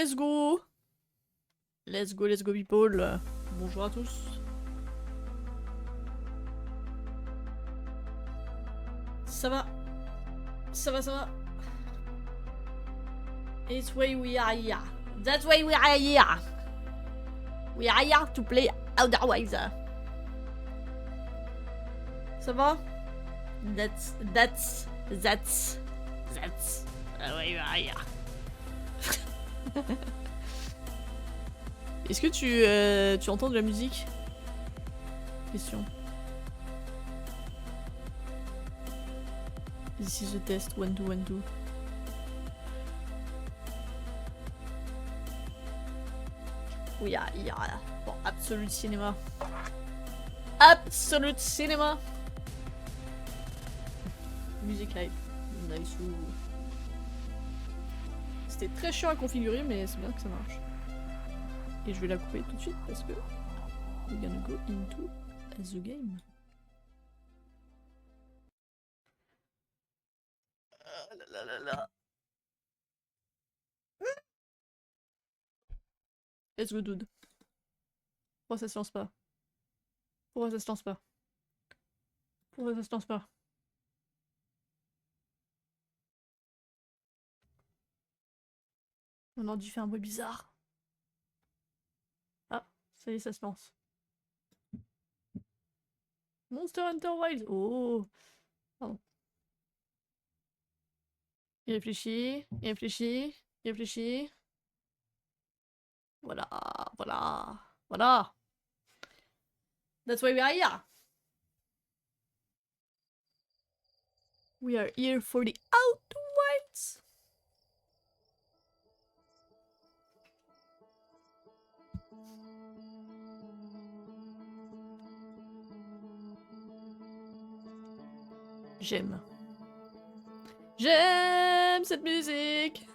let's go. Let's go people. Bonjour à tous. Ça va. Ça va. It's why we are here. That's why we are here. We are here to play otherwise. Ça va? That's why we are here. Est-ce que tu entends de la musique? Question. This is a test, 1, 2, 1, 2. Oui, il y a bon, Absolute Cinéma. Absolute Cinéma. Musique live. Nice. C'était très chiant à configurer, mais c'est bien que ça marche. Et je vais la couper tout de suite parce que we're gonna go into the game. Ah là là là là. Let's go dude. Pourquoi ça se lance pas? Pourquoi ça se lance pas? Pourquoi ça se lance pas? Mon ordi fait un bruit bizarre. Ah, ça y est, ça se lance. Monster Hunter Wilds. Oh. Pardon. Il réfléchit, il réfléchit, il réfléchit. Voilà. That's why we are here. We are here for the Outer Wilds. J'aime cette musique.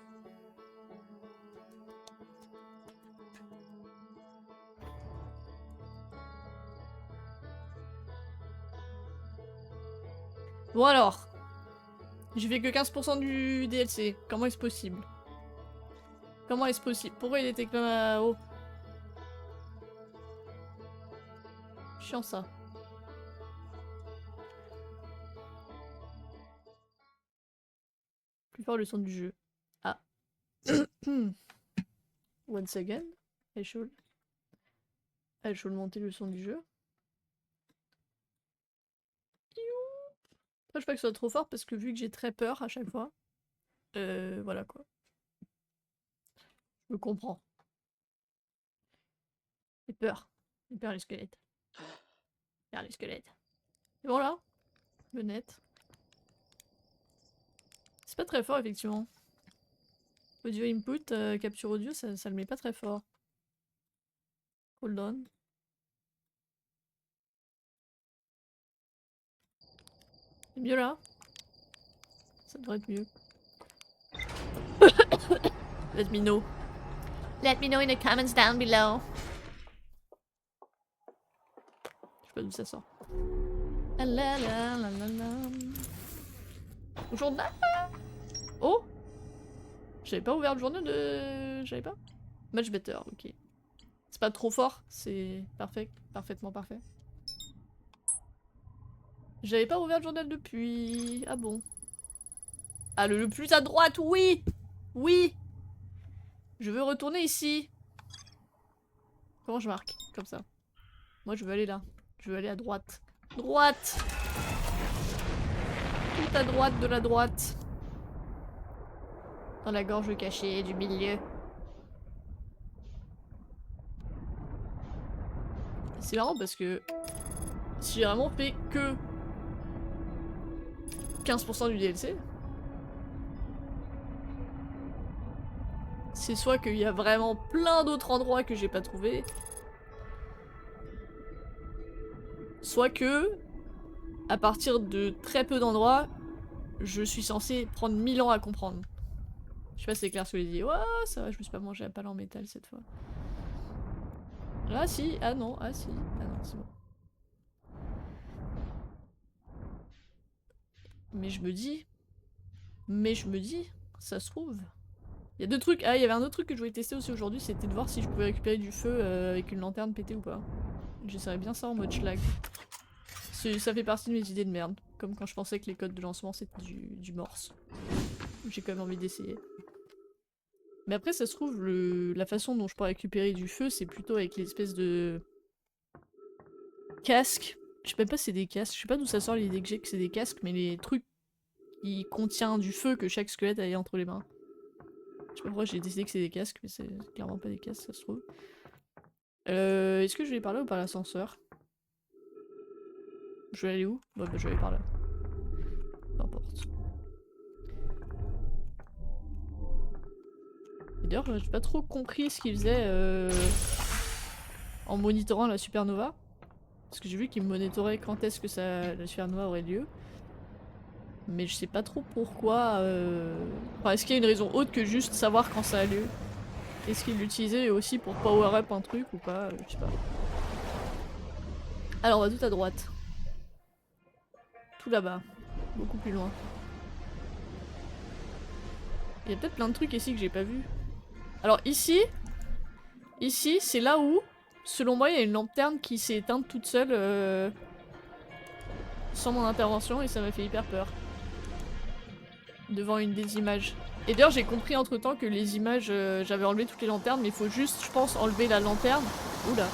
Bon alors, j'ai fait que 15% du DLC. Comment est-ce possible? Comment est-ce possible? Pourquoi il était comme haut? Chiant ça. Plus fort le son du jeu. Ah. Once again, I should monter le son du jeu. Après, je sais pas que ce soit trop fort parce que vu que j'ai très peur à chaque fois, voilà quoi. Je me comprends. J'ai peur. J'ai peur les squelettes. Peur les squelettes. C'est bon là? Le net. C'est pas très fort effectivement. Audio input, capture audio, ça le met pas très fort. Hold on. C'est mieux là? Ça devrait être mieux. Let me know. Let me know in the comments down below. Je sais pas d'où ça sort. Journal. Oh! J'avais pas ouvert le journal de... J'avais pas? Much better, ok. C'est pas trop fort, c'est parfait, parfaitement parfait. J'avais pas ouvert le journal depuis... Ah bon. Ah, le plus à droite, oui! Oui! Je veux retourner ici. Comment je marque? Comme ça. Moi, je veux aller là. Je veux aller à droite. Droite! Tout à droite de la droite. Dans la gorge cachée du milieu. C'est marrant parce que... si j'ai vraiment fait que... 15% du DLC... c'est soit qu'il y a vraiment plein d'autres endroits que j'ai pas trouvé, soit que, à partir de très peu d'endroits, je suis censée prendre 1000 ans à comprendre. Je sais pas si c'est clair ce que j'ai dit. Ouais, ça va, je me suis pas mangé la pale en métal cette fois. Ah si, ah non, ah si, ah non, c'est bon. Mais je me dis, ça se trouve, Il y a deux trucs. Ah, il y avait un autre truc que je voulais tester aussi aujourd'hui, c'était de voir si je pouvais récupérer du feu avec une lanterne pétée ou pas. J'essaierais bien ça en mode schlag. Ça fait partie de mes idées de merde. Comme quand je pensais que les codes de lancement c'était du morse. J'ai quand même envie d'essayer. Mais après, ça se trouve, la façon dont je pourrais récupérer du feu, c'est plutôt avec l'espèce de casque. Je sais même pas si c'est des casques. Je sais pas d'où ça sort l'idée que j'ai que c'est des casques, mais les trucs qui contiennent du feu que chaque squelette a entre les mains. Je sais pas pourquoi j'ai décidé que c'est des casques, mais c'est clairement pas des casques, ça se trouve. Est-ce que je vais par là ou par l'ascenseur? Je vais aller où? Bah, je vais aller par là. Peu importe. Et d'ailleurs, j'ai pas trop compris ce qu'il faisait en monitorant la supernova. Parce que j'ai vu qu'il me monitorait quand est-ce que la supernova aurait lieu. Mais je sais pas trop pourquoi. Enfin, est-ce qu'il y a une raison autre que juste savoir quand ça a lieu? Est-ce qu'il l'utilisait aussi pour power up un truc ou pas? Je sais pas. Alors, on va tout à droite. Tout là-bas. Beaucoup plus loin. Il y a peut-être plein de trucs ici que j'ai pas vu. Alors ici, c'est là où, selon moi, il y a une lanterne qui s'est éteinte toute seule sans mon intervention et ça m'a fait hyper peur. Devant une des images. Et d'ailleurs j'ai compris entre temps que les images, j'avais enlevé toutes les lanternes, mais il faut juste, je pense, enlever la lanterne. Oula.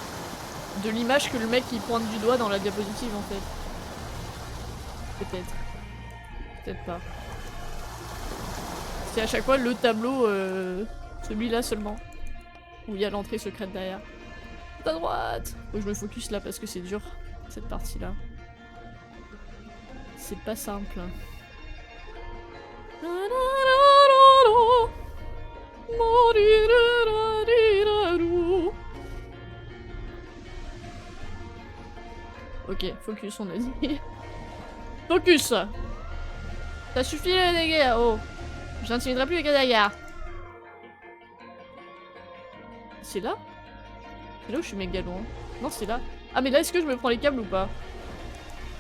De l'image que le mec il pointe du doigt dans la diapositive en fait. Peut-être. Peut-être pas. C'est à chaque fois le tableau, celui-là seulement. Où il y a l'entrée secrète derrière. À droite! Faut que je me focus là parce que c'est dur, cette partie-là. C'est pas simple. Ok, focus on a dit. Focus! Ça suffit les dégâts, oh! J'intimiderai plus les gars. C'est là? C'est là où je suis méga loin. Non, c'est là. Ah, mais là, est-ce que je me prends les câbles ou pas?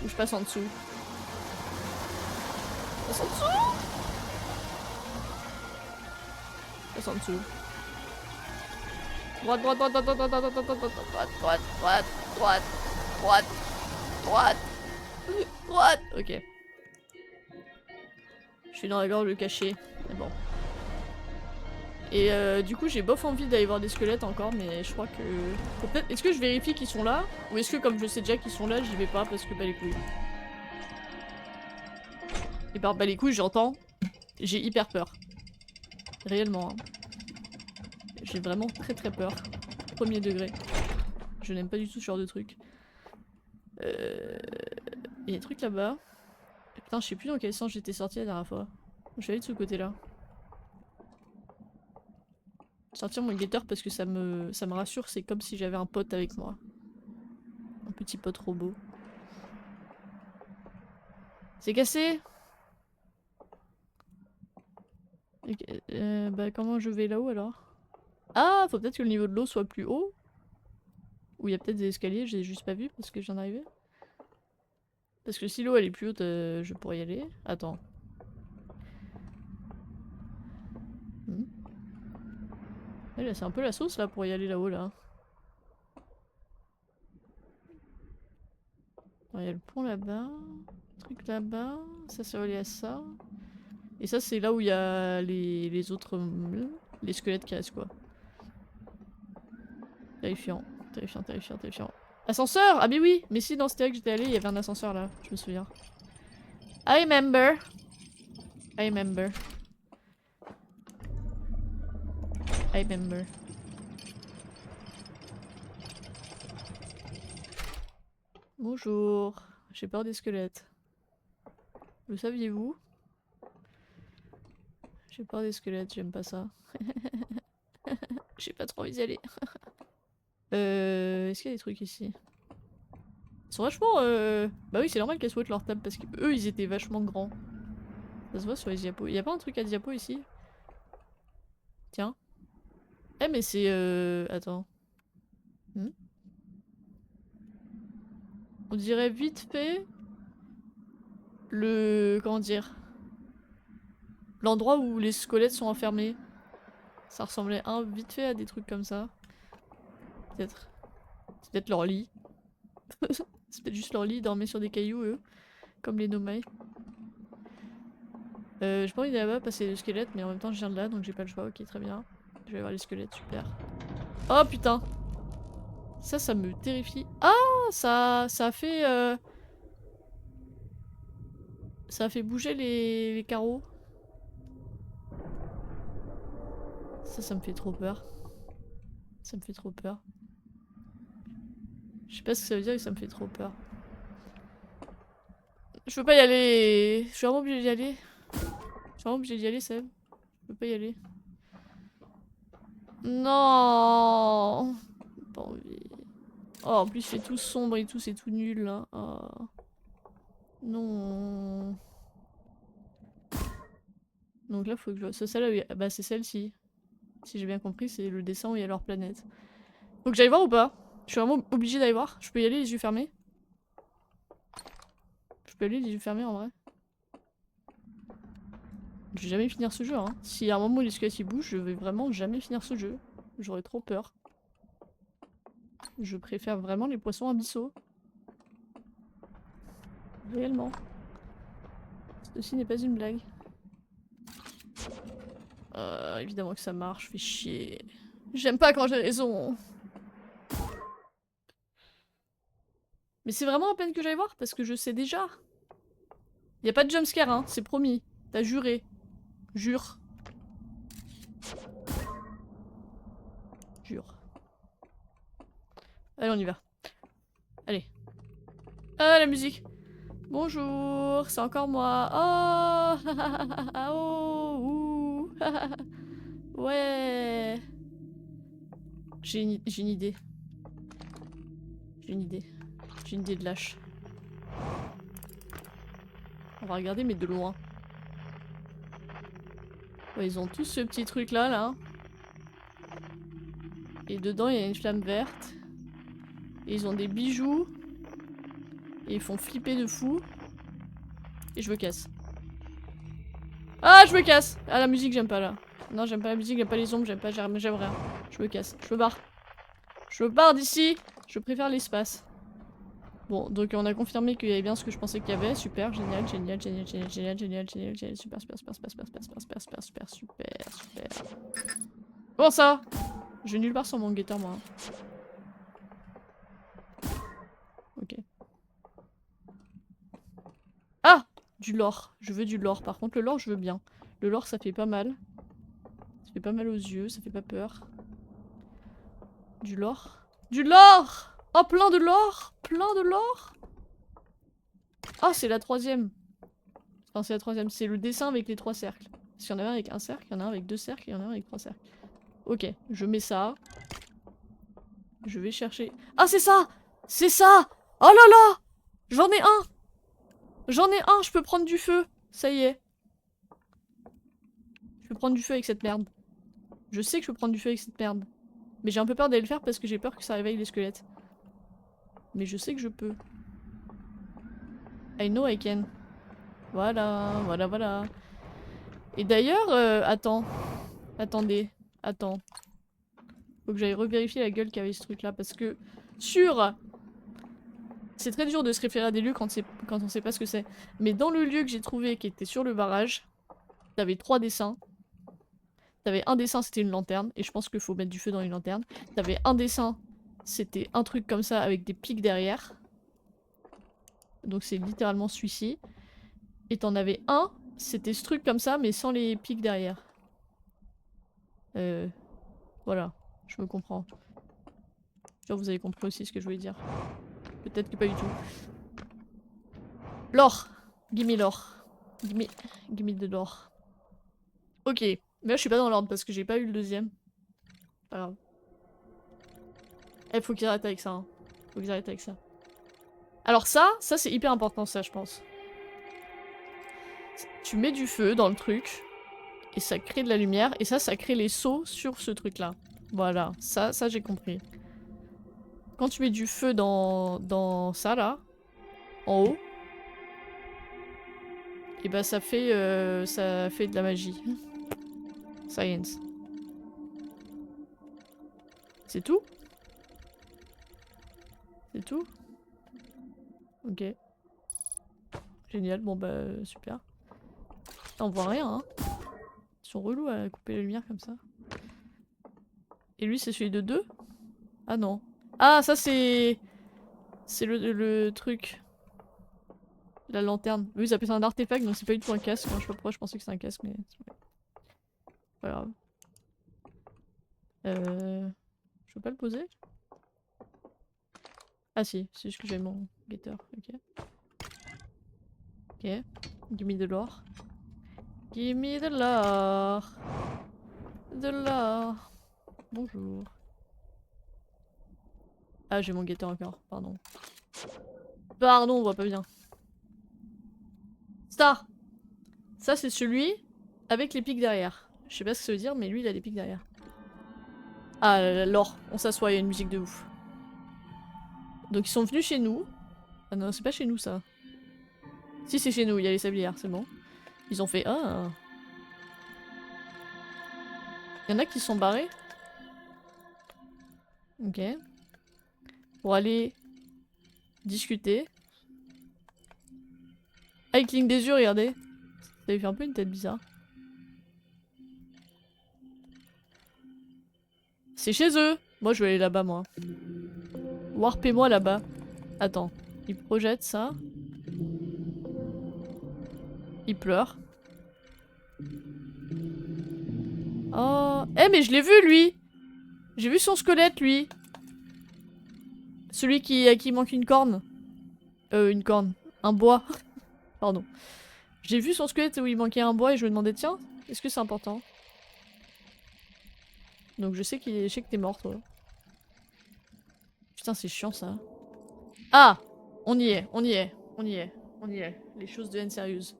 Ou je passe en dessous? Je passe en dessous? Je passe en dessous. Droite, droite, droite, droite, droite, droite, droite, droite, droite, droite, droite, droite, droite, droite, droite. Ok. Je suis dans la gorge cachée. Mais bon. Et du coup, j'ai bof envie d'aller voir des squelettes encore, mais je crois que... Peut-être... Est-ce que je vérifie qu'ils sont là? Ou est-ce que comme je sais déjà qu'ils sont là, j'y vais pas parce que bah les couilles. Et par bah les couilles, j'entends... J'ai hyper peur. Réellement. Hein. J'ai vraiment très très peur. Premier degré. Je n'aime pas du tout ce genre de truc. Il y a des trucs là-bas. Putain, je sais plus dans quel sens j'étais sortie la dernière fois. Je vais aller de ce côté-là. Sortir mon guetteur parce que ça me rassure, c'est comme si j'avais un pote avec moi. Un petit pote robot. C'est cassé? Bah comment je vais là-haut alors? Ah, faut peut-être que le niveau de l'eau soit plus haut? Ou il y a peut-être des escaliers, j'ai juste pas vu parce que je viens d'arriver. Parce que si l'eau elle est plus haute, je pourrais y aller. Attends. C'est un peu la sauce là pour y aller là-haut là. Il y a le pont là-bas, truc là-bas, ça c'est relié à ça. Et ça c'est là où il y a les autres... les squelettes qui restent quoi. Terrifiant, terrifiant, terrifiant, terrifiant. Ascenseur! Ah mais oui! Mais si dans cette area que j'étais allée, il y avait un ascenseur là, je me souviens. I remember. I remember. I remember. Bonjour. J'ai peur des squelettes. Le saviez-vous? J'ai peur des squelettes, j'aime pas ça. J'ai pas trop envie d'y aller. Est-ce qu'il y a des trucs ici? Ils sont vachement... Bah oui, c'est normal qu'elles soient leur table parce qu'eux, ils étaient vachement grands. Ça se voit sur les diapos. Y'a pas un truc à diapo ici? Tiens. Eh mais c'est... Attends. On dirait vite fait... Comment dire? L'endroit où les squelettes sont enfermés. Ça ressemblait vite fait à des trucs comme ça. Peut-être. C'est peut-être leur lit. C'est peut-être juste leur lit, ils dormaient sur des cailloux eux. Comme les Nomai. J'ai pas envie d'aller là-bas passer le squelette, mais en même temps je viens de là donc j'ai pas le choix. Ok, très bien. Je vais voir les squelettes, super. Oh putain! Ça me terrifie. Ah! Ça a fait. Ça a fait bouger les carreaux. Ça me fait trop peur. Ça me fait trop peur. Je sais pas ce que ça veut dire, mais ça me fait trop peur. Je peux pas y aller. Je suis vraiment obligée d'y aller. Je suis vraiment obligée d'y aller, Seb. Je peux pas y aller. Non. Pas envie. Oh, en plus, c'est tout sombre et tout, c'est tout nul là. Oh. Non. Donc là, faut que je vois. C'est celle-là. Bah, c'est celle-ci. Si j'ai bien compris, c'est le dessin où il y a leur planète. Faut que j'aille voir ou pas? Je suis vraiment obligée d'aller voir. Je peux y aller les yeux fermés? Je peux aller les yeux fermés en vrai? Je vais jamais finir ce jeu, hein. S'il y a un moment où les squelettes ils bougent, je vais vraiment jamais finir ce jeu. J'aurais trop peur. Je préfère vraiment les poissons abyssaux. Réellement. Ceci n'est pas une blague. Évidemment que ça marche, fait chier. J'aime pas quand j'ai raison. Mais c'est vraiment à peine que j'aille voir, parce que je sais déjà. Y a pas de jumpscare, hein, c'est promis. T'as juré. Jure. Jure. Allez, on y va. Allez. Ah, la musique. Bonjour, c'est encore moi. Oh, oh, ouh. Ouais. J'ai une idée. J'ai une idée. J'ai une idée de lâche. On va regarder, mais de loin. Ouais, ils ont tous ce petit truc là, là. Et dedans, il y a une flamme verte. Et ils ont des bijoux. Et ils font flipper de fou. Et je me casse. Ah, je me casse! Ah, la musique, j'aime pas là. Non, j'aime pas la musique, j'aime pas les ombres, j'aime rien. Je me casse. Je me barre. Je me barre d'ici! Je préfère l'espace. Bon, donc on a confirmé qu'il y avait bien ce que je pensais qu'il y avait. Super, génial, super, super. Comment ça? Je vais nulle part sur mon guetteur, moi. Ok. Ah! Du lore. Je veux du lore. Par contre, le lore, je veux bien. Le lore, ça fait pas mal. Ça fait pas mal aux yeux, ça fait pas peur. Du lore. Du lore! Oh, plein de lore! Plein de lore! Oh, c'est la troisième. Enfin, c'est la troisième. C'est le dessin avec les 3 cercles. Parce qu'il y en a un avec un cercle, il y en a un avec 2 cercles, et il y en a un avec 3 cercles. Ok, je mets ça. Je vais chercher... Ah, c'est ça! C'est ça! Oh là là! J'en ai un! J'en ai un, je peux prendre du feu. Ça y est. Je peux prendre du feu avec cette merde. Je sais que je peux prendre du feu avec cette merde. Mais j'ai un peu peur d'aller le faire parce que j'ai peur que ça réveille les squelettes. Mais je sais que je peux. I know I can. Voilà, voilà, voilà. Et d'ailleurs, attends. Attendez. Attends. Faut que j'aille revérifier la gueule qu'avait ce truc là parce que... C'est très dur de se référer à des lieux quand on sait pas ce que c'est. Mais dans le lieu que j'ai trouvé qui était sur le barrage, t'avais 3 dessins. T'avais un dessin, c'était une lanterne, et je pense qu'il faut mettre du feu dans une lanterne. T'avais un dessin, c'était un truc comme ça avec des pics derrière. Donc c'est littéralement celui-ci. Et t'en avais un, c'était ce truc comme ça, mais sans les pics derrière. Voilà, je me comprends. Genre vous avez compris aussi ce que je voulais dire. Peut-être que pas du tout. L'or! Gimme l'or. Gimme de l'or. Ok, mais là je suis pas dans l'ordre parce que j'ai pas eu le deuxième. Pas grave. Eh, faut qu'ils arrêtent avec ça. Hein. Faut qu'ils arrêtent avec ça. Alors ça c'est hyper important ça je pense. Tu mets du feu dans le truc et ça crée de la lumière et ça crée les sauts sur ce truc là. Voilà, ça j'ai compris. Quand tu mets du feu dans ça là, en haut, et bah ça fait de la magie. Science. C'est tout? C'est tout? Ok. Génial, bon bah super. On voit rien, hein. Ils sont relous à couper la lumière comme ça. Et lui, c'est celui de 2? Ah non. Ah, ça c'est... C'est le truc. La lanterne. Oui, ils appellent ça un artefact, donc c'est pas du tout un casque. Moi, je sais pas pourquoi je pensais que c'était un casque, mais... Pas grave. Je peux pas le poser? Ah si, c'est juste que j'ai mon guetteur. Ok. Ok. Give me de l'or. Give me de l'or. De l'or. Bonjour. Ah, j'ai mon guetteur encore, pardon. Pardon, on voit pas bien. Star! Ça, c'est celui avec les pics derrière. Je sais pas ce que ça veut dire, mais lui, il a des pics derrière. Ah, l'or. On s'assoit, il y a une musique de ouf. Donc, ils sont venus chez nous. Ah non, c'est pas chez nous, ça. Si, c'est chez nous, il y a les sablières, c'est bon. Ils ont fait... Ah. Il y en a qui sont barrés. Ok. Pour aller discuter. Ah, il cligne des yeux, regardez. Ça lui fait un peu une tête bizarre. C'est chez eux. Moi, je vais aller là-bas, moi. Warpez-moi là-bas. Attends. Il projette ça. Il pleure. Oh. Eh, mais je l'ai vu, lui! J'ai vu son squelette, lui. Celui à qui manque une corne. Une corne. Un bois. Pardon. J'ai vu son squelette où il manquait un bois et je me demandais, tiens, est-ce que c'est important? Donc je sais que t'es mort, toi. Putain, c'est chiant, ça. Ah! On y est, on y est, on y est, on y est. Les choses deviennent sérieuses.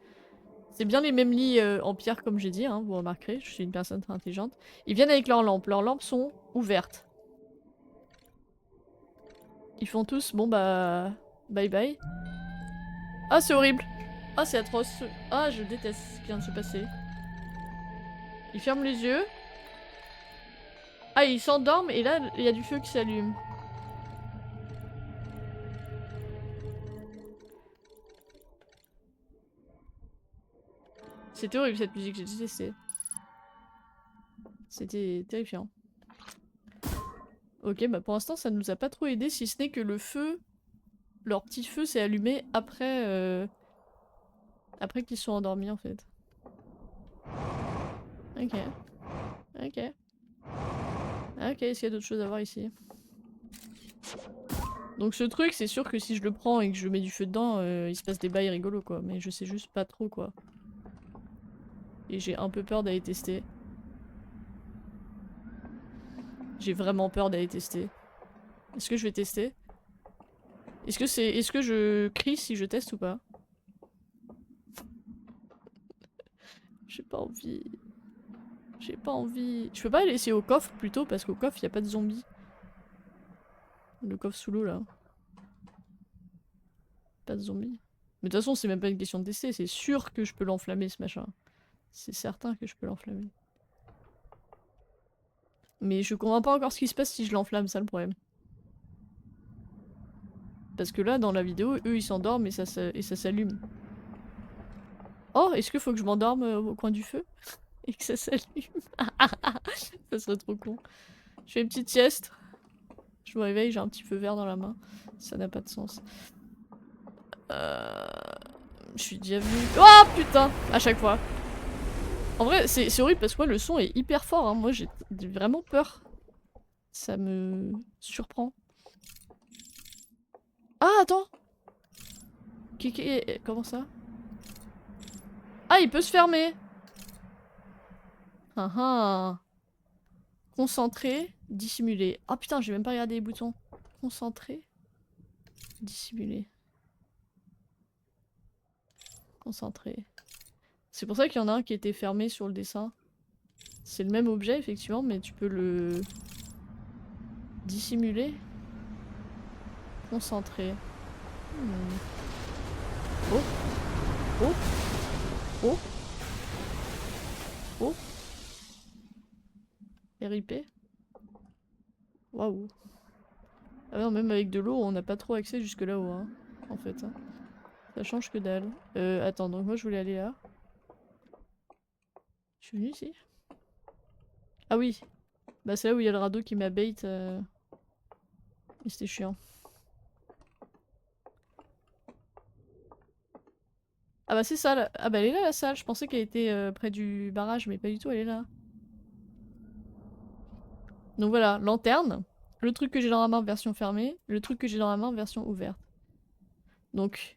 C'est bien les mêmes lits en pierre, comme j'ai dit, hein, vous remarquerez, je suis une personne très intelligente. Ils viennent avec leurs lampes. Leurs lampes sont ouvertes. Ils font tous, bon bah... Bye bye. Ah, c'est horrible. Ah, c'est atroce. Ah, je déteste ce qui vient de se passer. Ils ferment les yeux. Ah, ils s'endorment et là, il y a du feu qui s'allume. C'était horrible cette musique, j'ai détesté. C'était terrifiant. Ok, bah pour l'instant ça nous a pas trop aidé, si ce n'est que le feu, leur petit feu s'est allumé après, après qu'ils soient endormis en fait. Ok. Ok. Ok, est-ce qu'il y a d'autres choses à voir ici? Donc ce truc, c'est sûr que si je le prends et que je mets du feu dedans, il se passe des bails rigolos quoi, mais je sais juste pas trop quoi. Et j'ai un peu peur d'aller tester. J'ai vraiment peur d'aller tester. Est-ce que je vais tester? Est-ce que je crie si je teste ou pas? J'ai pas envie. J'ai pas envie. Je peux pas aller essayer au coffre plutôt parce qu'au coffre y a pas de zombies. Le coffre sous l'eau là. Pas de zombies. Mais de toute façon c'est même pas une question de tester, c'est sûr que je peux l'enflammer ce machin. C'est certain que je peux l'enflammer. Mais je comprends pas encore ce qui se passe si je l'enflamme, ça le problème. Parce que là dans la vidéo, eux ils s'endorment et ça s'allume. Oh, est-ce qu'il faut que je m'endorme au coin du feu? Et que ça s'allume? Ça serait trop con. Je fais une petite sieste. Je me réveille, j'ai un petit feu vert dans la main. Ça n'a pas de sens. Je suis déjà venue... Oh putain! À chaque fois. En vrai, c'est horrible parce que moi le son est hyper fort. Hein. Moi j'ai vraiment peur. Ça me surprend. Ah, attends! Comment ça? Ah, il peut se fermer! Ah ah! Concentré, dissimuler. Ah putain, j'ai même pas regardé les boutons. Concentré, dissimuler. Concentré. C'est pour ça qu'il y en a un qui était fermé sur le dessin. C'est le même objet effectivement, mais tu peux le dissimuler. Concentré. Oh. Oh. Oh. Oh. RIP. Waouh. Ah non, même avec de l'eau, on n'a pas trop accès jusque là-haut, hein, en fait. Hein. Ça change que dalle. Attends, donc moi je voulais aller là. Je suis venue ici? Ah oui. Bah c'est là où il y a le radeau qui m'a bait. Et c'était chiant. Ah bah c'est ça là. Ah bah elle est là la salle. Je pensais qu'elle était près du barrage, mais pas du tout, elle est là. Donc voilà, lanterne. Le truc que j'ai dans la main version fermée. Le truc que j'ai dans la main version ouverte. Donc,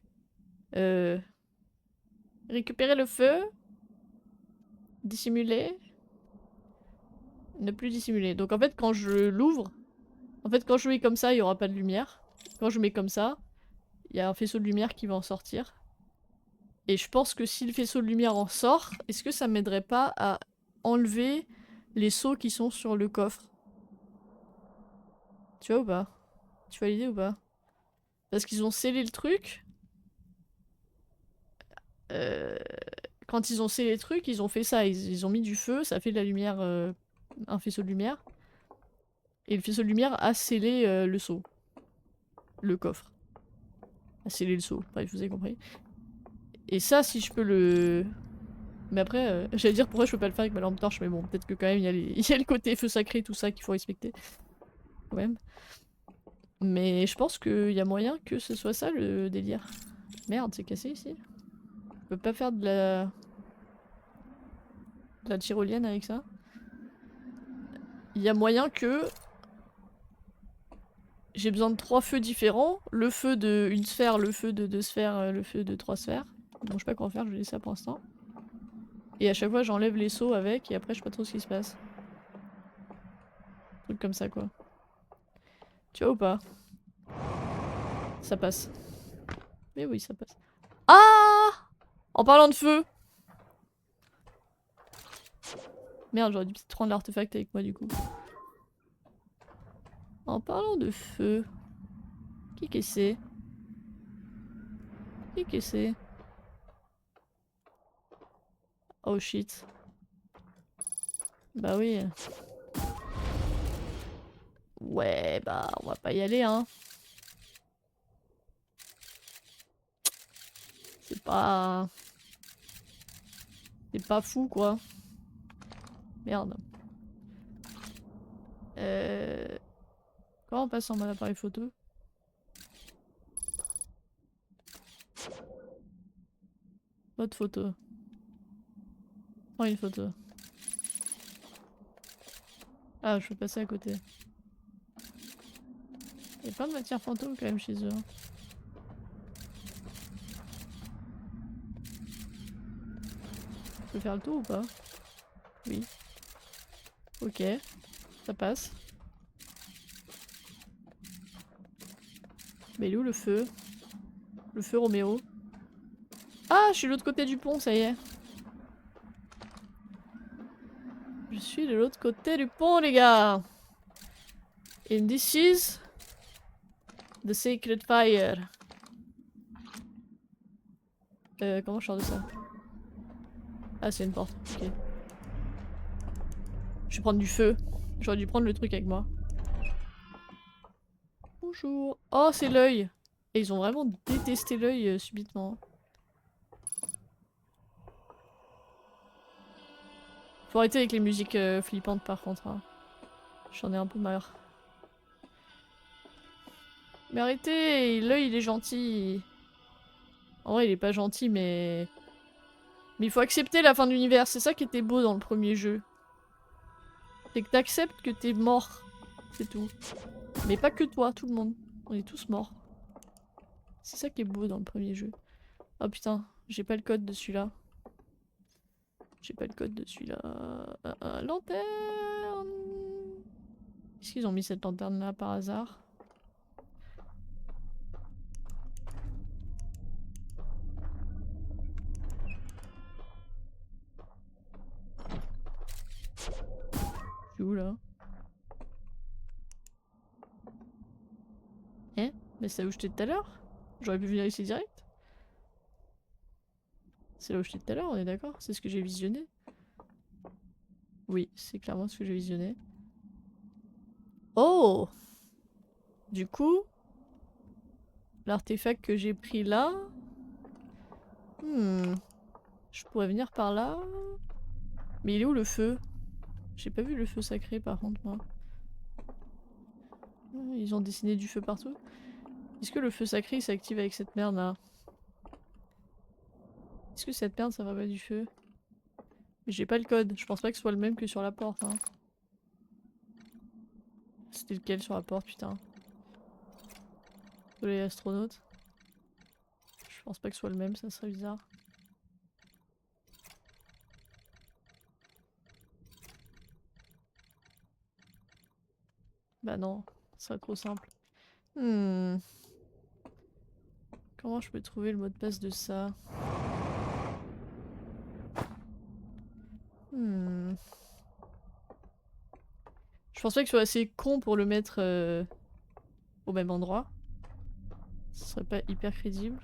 récupérer le feu. Dissimuler. Ne plus dissimuler. Donc en fait quand je l'ouvre, en fait quand je mets comme ça il y aura pas de lumière. Quand je mets comme ça, il y a un faisceau de lumière qui va en sortir. Et je pense que si le faisceau de lumière en sort, est-ce que ça m'aiderait pas à enlever les seaux qui sont sur le coffre? Tu vois ou pas? Tu vois l'idée ou pas? Parce qu'ils ont scellé le truc. Euh, Quand ils ont scellé le truc, ils ont fait ça. Ils ont mis du feu, ça fait de la lumière, un faisceau de lumière. Et le faisceau de lumière a scellé le seau. Le coffre. A scellé le seau. Bref, vous avez compris. Et ça, si je peux le... Mais après, j'allais dire pourquoi je peux pas le faire avec ma lampe torche, mais bon, peut-être que quand même il y a le côté feu sacré, tout ça qu'il faut respecter. Quand même. Mais je pense qu'il y a moyen que ce soit ça le délire. Merde, c'est cassé ici. Je peux pas faire de la tyrolienne avec ça. Il y a moyen que... J'ai besoin de 3 feux différents. Le feu de une sphère, le feu de 2 sphères, le feu de 3 sphères. Bon, je sais pas quoi en faire, je vais laisser ça pour l'instant. Et à chaque fois, j'enlève les seaux avec, et après, je sais pas trop ce qui se passe. Un truc comme ça, quoi. Tu vois ou pas? Ça passe. Mais oui, ça passe. Ah! En parlant de feu! Merde, j'aurais dû peut-être prendre l'artefact avec moi, du coup. En parlant de feu... Qui que c'est? Qui que c'est? Oh shit. Bah oui. Ouais, bah on va pas y aller, hein. C'est pas... C'est pas fou, quoi. Merde. Comment on passe en mode appareil photo? Mode photo. Prends une photo. Ah, je peux passer à côté. Il y a plein de matières fantômes quand même chez eux. Hein. Je peux faire le tour ou pas? Oui. Ok. Ça passe. Mais il est où le feu? Le feu Roméo. Ah, je suis de l'autre côté du pont, ça y est. Je suis de l'autre côté du pont, les gars. And this is... The Sacred Fire. Comment je sors de ça? Ah, c'est une porte. Ok. Je vais prendre du feu. J'aurais dû prendre le truc avec moi. Bonjour. Oh, c'est l'œil. Et ils ont vraiment détesté l'œil subitement. Faut arrêter avec les musiques flippantes par contre. Hein. J'en ai un peu marre. Mais arrêtez! L'œil il est gentil. En vrai il est pas gentil mais... Mais il faut accepter la fin de l'univers. C'est ça qui était beau dans le premier jeu. C'est que t'acceptes que t'es mort. C'est tout. Mais pas que toi, tout le monde. On est tous morts. C'est ça qui est beau dans le premier jeu. Oh putain, j'ai pas le code de celui-là. J'ai pas le code de celui-là. Lanterne! Est-ce qu'ils ont mis cette lanterne là par hasard? Je suis où là? Hein? Mais c'est là où j'étais tout à l'heure? J'aurais pu venir ici direct? C'est là où j'étais tout à l'heure, on est d'accord? C'est ce que j'ai visionné? Oui, c'est clairement ce que j'ai visionné. Oh! Du coup, l'artefact que j'ai pris là... Je pourrais venir par là... Mais il est où le feu? J'ai pas vu le feu sacré par contre moi. Ils ont dessiné du feu partout. Est-ce que le feu sacré s'active avec cette merde là? Est-ce que cette merde ça va pas du feu? Mais j'ai pas le code, je pense pas que ce soit le même que sur la porte. Hein. C'était lequel sur la porte putain? Les astronautes. Je pense pas que ce soit le même, ça serait bizarre. Bah non, ça serait trop simple. Comment je peux trouver le mot de passe de ça? Je pense pas que ce soit assez con pour le mettre au même endroit. Ce serait pas hyper crédible.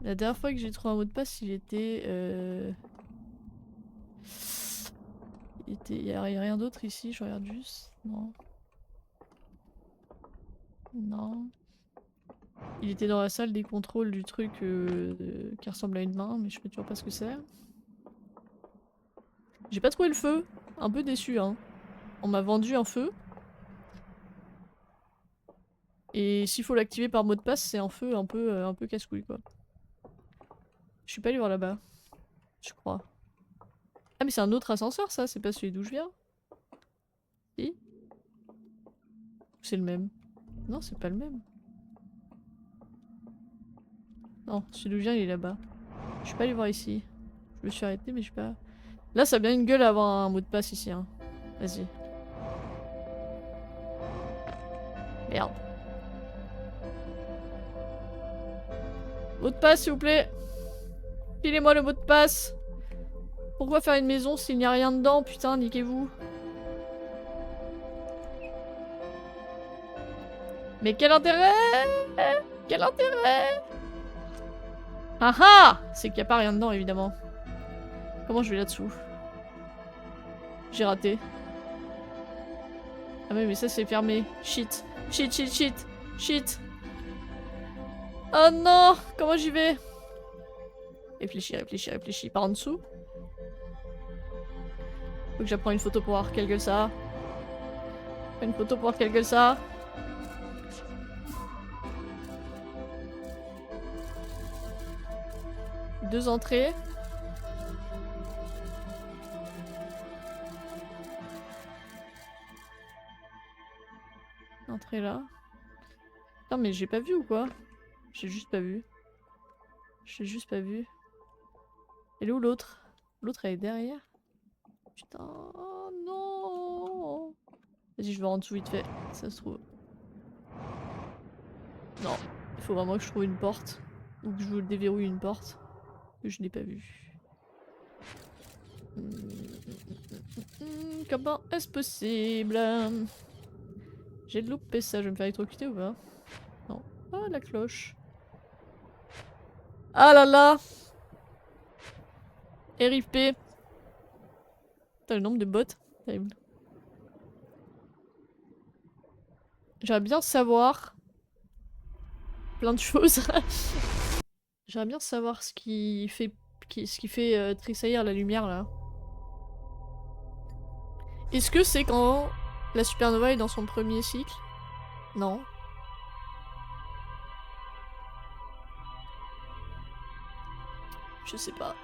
La dernière fois que j'ai trouvé un mot de passe, il était... Il y a rien d'autre ici, je regarde juste. Non. Non. Il était dans la salle des contrôles du truc qui ressemble à une main, mais je sais toujours pas ce que c'est. J'ai pas trouvé le feu. Un peu déçu, hein. On m'a vendu un feu. Et s'il faut l'activer par mot de passe, c'est un feu un peu casse-couille, quoi. Je suis pas allée voir là-bas. Je crois. Ah mais c'est un autre ascenseur ça, c'est pas celui d'où je viens? Si? C'est le même. Non, c'est pas le même. Non, celui d'où je viens il est là-bas. Je suis pas allée voir ici. Je me suis arrêtée mais je suis pas... Là ça a bien une gueule à avoir un mot de passe ici hein. Vas-y. Merde. Mot de passe s'il vous plaît. Filez-moi le mot de passe. Pourquoi faire une maison s'il n'y a rien dedans? Putain, niquez-vous. Mais quel intérêt? Quel intérêt? Ah ah! C'est qu'il n'y a pas rien dedans évidemment. Comment je vais là-dessous? J'ai raté. Ah mais ça c'est fermé. Shit. Shit, shit, shit. Shit. Oh non! Comment j'y vais? Réfléchis, réfléchis, réfléchis. Par en dessous? Faut que j'apprenne une photo pour voir quelle gueule ça a. Une photo pour voir quelle gueule ça a. Deux entrées. Entrée là. Non mais j'ai pas vu ou quoi? J'ai juste pas vu. J'ai juste pas vu. Elle est où l'autre? L'autre elle est derrière? Putain, oh non! Vas-y, je vais en dessous vite fait, ça se trouve. Non, il faut vraiment que je trouve une porte. Ou que je déverrouille une porte. Que je n'ai pas vue. Comment est-ce possible? J'ai loupé ça, je vais me faire électrocuter ou pas? Non. Ah, la cloche. Ah là là! RIP. T'as le nombre de bots? Terrible. J'aimerais bien savoir... plein de choses. J'aimerais bien savoir ce qui fait... ce qui fait tressaillir la lumière là. Est-ce que c'est quand la supernova est dans son premier cycle? Non. Je sais pas.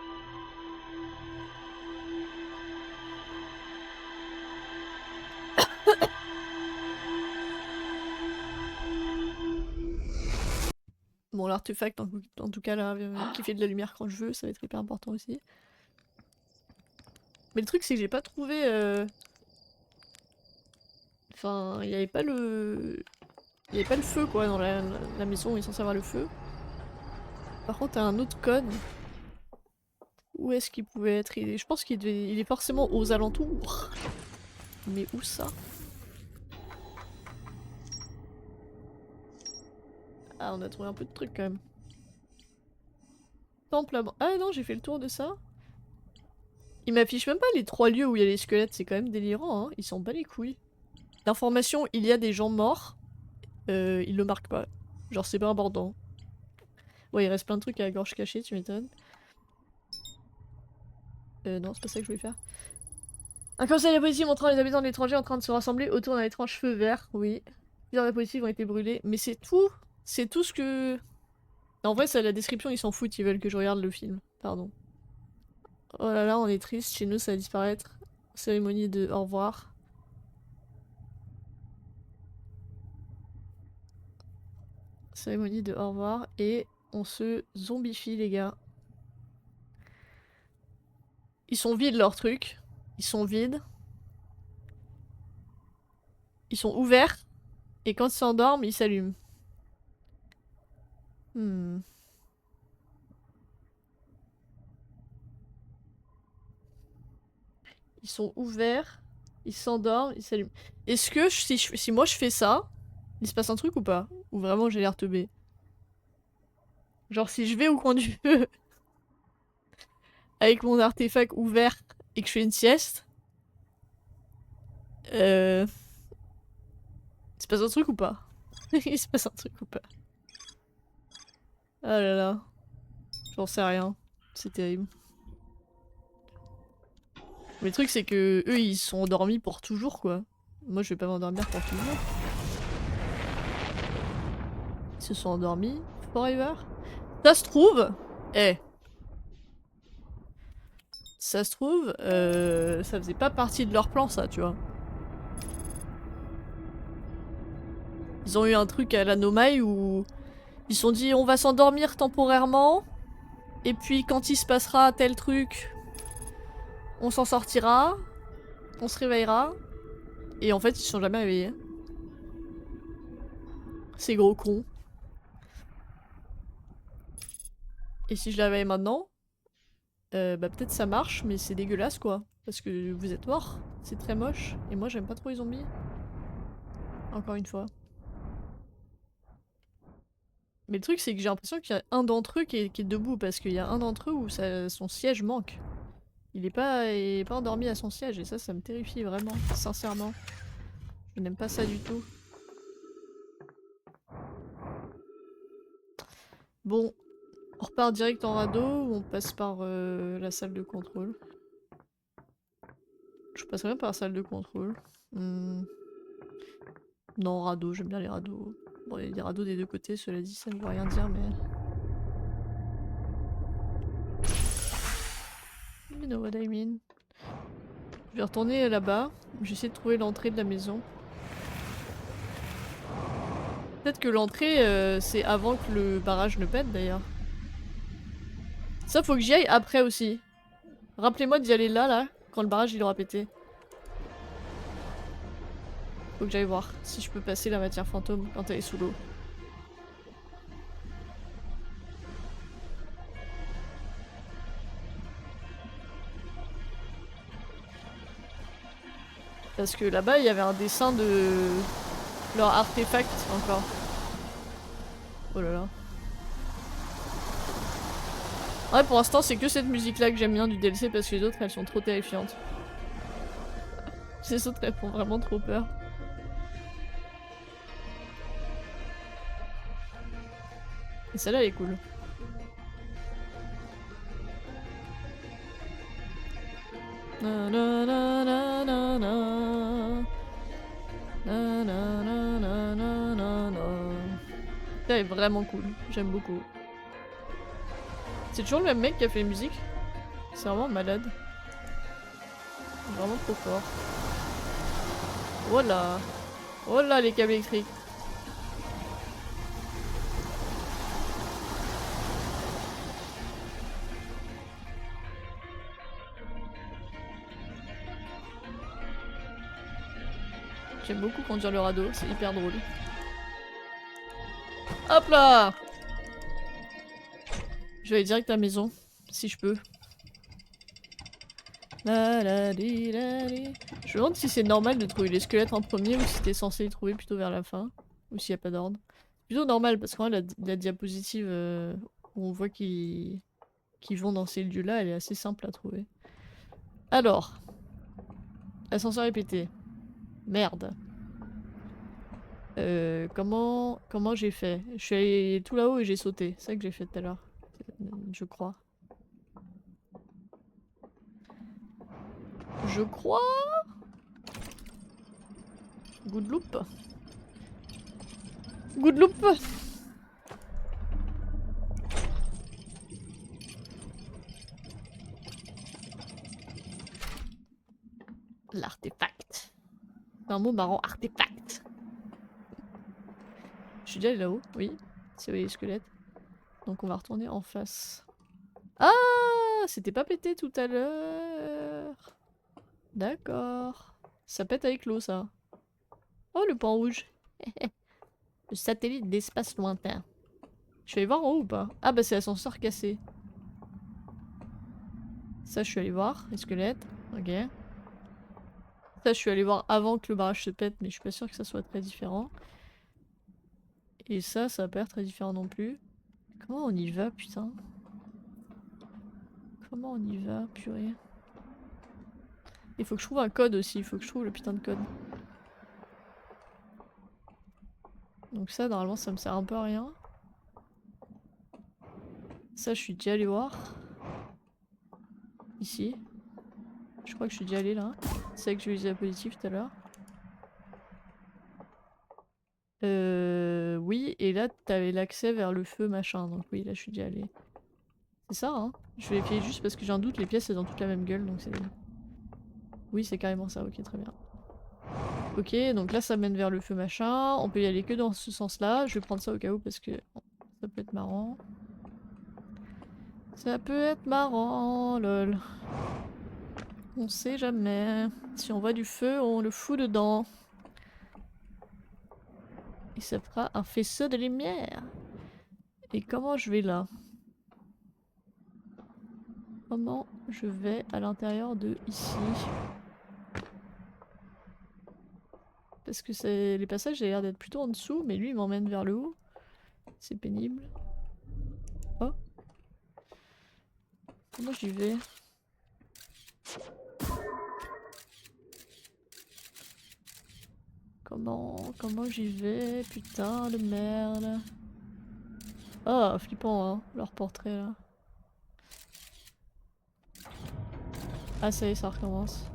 Bon, l'artefact en tout cas là, qui fait de la lumière quand je veux, ça va être hyper important aussi. Mais le truc c'est que j'ai pas trouvé... Enfin, il y avait pas le... Il y avait pas le feu quoi dans la maison où il est censé avoir le feu. Par contre, t'as un autre code. Où est-ce qu'il pouvait être? Je pense qu'il est forcément aux alentours. Mais où ça? Ah, on a trouvé un peu de trucs quand même. Temple à... Ah non, j'ai fait le tour de ça. Il m'affiche même pas les 3 lieux où il y a les squelettes, c'est quand même délirant, hein. Ils s'en bat les couilles. L'information, il y a des gens morts, il le marque pas. Genre c'est pas important. Ouais, il reste plein de trucs à la gorge cachée, tu m'étonnes. Non, c'est pas ça que je voulais faire. Un conseil de la police montrant les habitants de l'étranger en train de se rassembler autour d'un étrange feu vert, oui. Plusieurs de la police ont été brûlés, mais c'est tout. C'est tout ce que... En vrai, ça, la description, ils s'en foutent, ils veulent que je regarde le film. Pardon. Oh là là, on est triste, chez nous ça va disparaître. Cérémonie de au revoir. Cérémonie de au revoir, et on se zombifie, les gars. Ils sont vides, leurs trucs. Ils sont vides. Ils sont ouverts. Et quand ils s'endorment, ils s'allument. Hmm. Ils sont ouverts. Ils s'endorment, ils s'allument. Est-ce que si moi je fais ça, il se passe un truc ou pas? Ou vraiment j'ai l'air teubé? Genre si je vais au coin du feu avec mon artefact ouvert et que je fais une sieste, il se passe un truc ou pas? Il se passe un truc ou pas? Ah là là, j'en sais rien. C'est terrible. Mais le truc c'est que eux ils sont endormis pour toujours quoi. Moi je vais pas m'endormir pour toujours. Ils se sont endormis forever. Ça se trouve, eh, ça se trouve, ça faisait pas partie de leur plan ça, tu vois. Ils ont eu un truc à la Nomai où ils se sont dit on va s'endormir temporairement, et puis quand il se passera tel truc, on s'en sortira, on se réveillera, et en fait ils se sont jamais réveillés. Ces gros cons. Et si je la réveille maintenant, bah peut-être ça marche, mais c'est dégueulasse quoi. Parce que vous êtes morts, c'est très moche, et moi j'aime pas trop les zombies. Encore une fois. Mais le truc, c'est que j'ai l'impression qu'il y a un d'entre eux qui est debout, parce qu'il y a un d'entre eux où son siège manque. Il est pas endormi à son siège, et ça me terrifie vraiment, sincèrement. Je n'aime pas ça du tout. Bon, on repart direct en radeau, ou on passe par la salle de contrôle? Je passerai bien par la salle de contrôle. Non, radeau, j'aime bien les radeaux. Bon, il y a des radeaux des deux côtés, cela dit, ça ne veut rien dire, mais... You know what I mean. Je vais retourner là-bas. J'essaie de trouver l'entrée de la maison. Peut-être que l'entrée, c'est avant que le barrage ne pète, d'ailleurs. Ça, faut que j'y aille après aussi. Rappelez-moi d'y aller là, quand le barrage il aura pété. Faut que j'aille voir si je peux passer la matière fantôme quand elle est sous l'eau. Parce que là-bas, il y avait un dessin de leur artefact encore. Oh là là. Ouais, pour l'instant, c'est que cette musique-là que j'aime bien du DLC parce que les autres, elles sont trop terrifiantes. Ces autres, elles font vraiment trop peur. Et celle-là, elle est cool. Na na na na na na. Na na na na na na na. Ça est vraiment cool, j'aime beaucoup. C'est toujours le même mec qui a fait la musique. C'est vraiment malade. Vraiment trop fort. Voilà. Oh là les câbles électriques. J'aime beaucoup conduire le radeau, c'est hyper drôle. Hop là! Je vais aller direct à la maison, si je peux. Je me demande si c'est normal de trouver les squelettes en premier ou si t'es censé les trouver plutôt vers la fin. Ou s'il n'y a pas d'ordre. Plutôt normal parce que la diapositive où on voit qu'ils vont dans ces lieux-là, elle est assez simple à trouver. Alors. Ascenseur répété. Merde. Comment j'ai fait? Je suis allé tout là-haut et j'ai sauté. C'est ça que j'ai fait tout à l'heure. Je crois. Je crois. Good loop. Good loop. L'artefact. C'est un mot marrant, artefact. Je suis déjà allé là-haut, oui. C'est les squelettes. Donc on va retourner en face. Ah, c'était pas pété tout à l'heure. D'accord. Ça pète avec l'eau, ça. Oh, le point rouge. Le satellite d'espace lointain. Je vais aller voir en haut ou pas? Ah bah c'est l'ascenseur cassé. Ça, je suis allé voir. Les squelettes. Ok. Ça, je suis allé voir avant que le barrage se pète, mais je suis pas sûre que ça soit très différent. Et ça a pas l'air très différent non plus. Comment on y va, putain? Comment on y va, purée? Il faut que je trouve un code aussi, il faut que je trouve le putain de code. Donc ça, normalement, ça me sert un peu à rien. Ça, je suis déjà allé voir. Ici. Je crois que je suis déjà allé là. C'est vrai que j'ai utilisé la positive tout à l'heure. Oui, et là, t'avais l'accès vers le feu, machin. Donc oui, là, je suis déjà allé. C'est ça, hein? Je vais vérifier juste parce que j'ai un doute, les pièces, elles ont toutes la même gueule, donc c'est... Oui, c'est carrément ça, ok, très bien. Ok, donc là, ça mène vers le feu, machin. On peut y aller que dans ce sens-là. Je vais prendre ça au cas où parce que ça peut être marrant. Ça peut être marrant, lol. On sait jamais. Si on voit du feu, on le fout dedans. Et ça fera un faisceau de lumière. Et comment je vais là? Comment je vais à l'intérieur de ici? Parce que les passages ont l'air d'être plutôt en dessous, mais lui il m'emmène vers le haut. C'est pénible. Oh. Comment j'y vais? Comment j'y vais? Putain de merde. Oh, flippant, hein, leur portrait là. Ah, ça y est, ça recommence.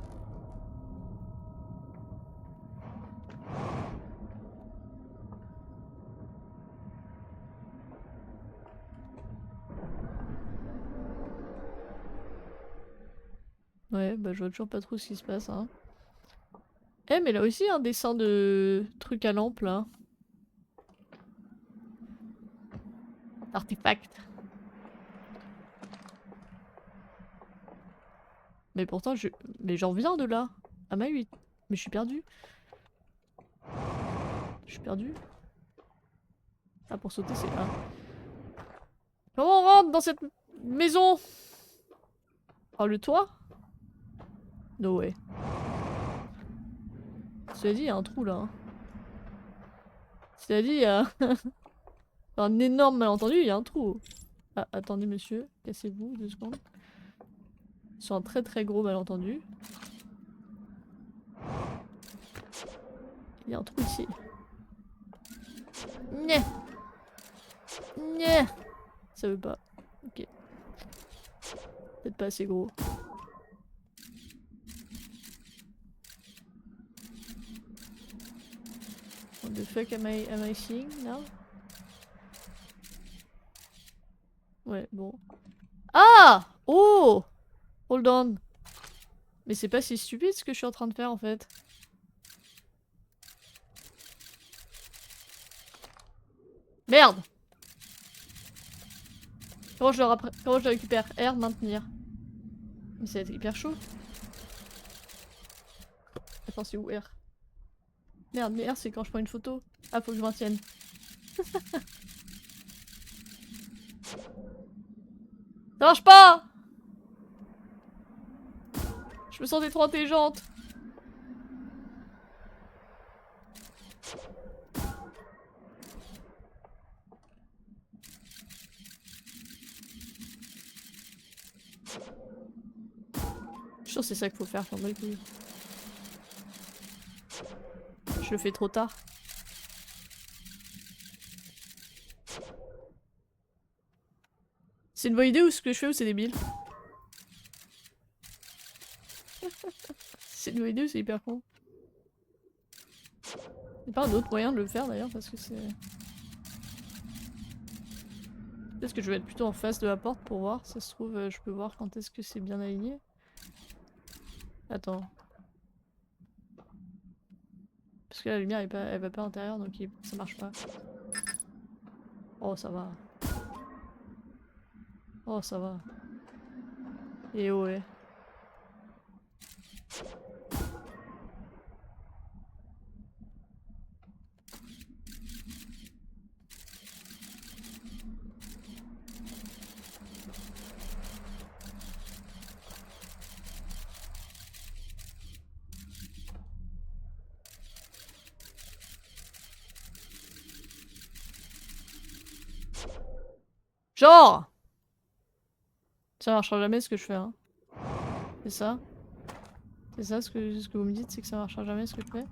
Ouais, bah je vois toujours pas trop ce qui se passe, hein. Eh, mais là aussi, un dessin de truc à lampe, là. Artefact. Mais pourtant, mais j'en viens de là. Ah, ma 8. Mais je suis perdu. Je suis perdu. Ah, pour sauter, c'est A. Comment on rentre dans cette maison? Oh, le toit? No way. Cela dit, il y a un trou là. Hein. Cela dit, il y a un énorme malentendu, il y a un trou. Ah, attendez, monsieur, cassez-vous 2 secondes. Sur un très très gros malentendu. Il y a un trou ici. Nyeh. Nyeh. Ça veut pas. Ok. Peut-être pas assez gros. What the fuck am I seeing now? Ouais, bon. Ah! Oh! Hold on. Mais c'est pas si stupide ce que je suis en train de faire en fait. Merde! Comment je le récupère? R, maintenir. Mais ça va être hyper chaud. Attends, c'est où R? Merde, mais R c'est quand je prends une photo. Ah, faut que je maintienne. Ça marche pas! Je me sentais trop intelligente. Je suis sûre que c'est ça qu'il faut faire, je le fais trop tard. C'est une bonne idée ou ce que je fais ou c'est débile? C'est une bonne idée ou c'est hyper con? Y'a pas un autre moyen de le faire d'ailleurs parce que c'est... Peut-être que je vais être plutôt en face de la porte pour voir. Ça se trouve, je peux voir quand est-ce que c'est bien aligné. Attends. Parce que la lumière elle va pas à l'intérieur donc ça marche pas. Oh ça va. Oh ça va. Et ouais. Genre! Ça marchera jamais ce que je fais, hein. C'est ça? C'est ça ce que vous me dites, c'est que ça marchera jamais ce que je fais?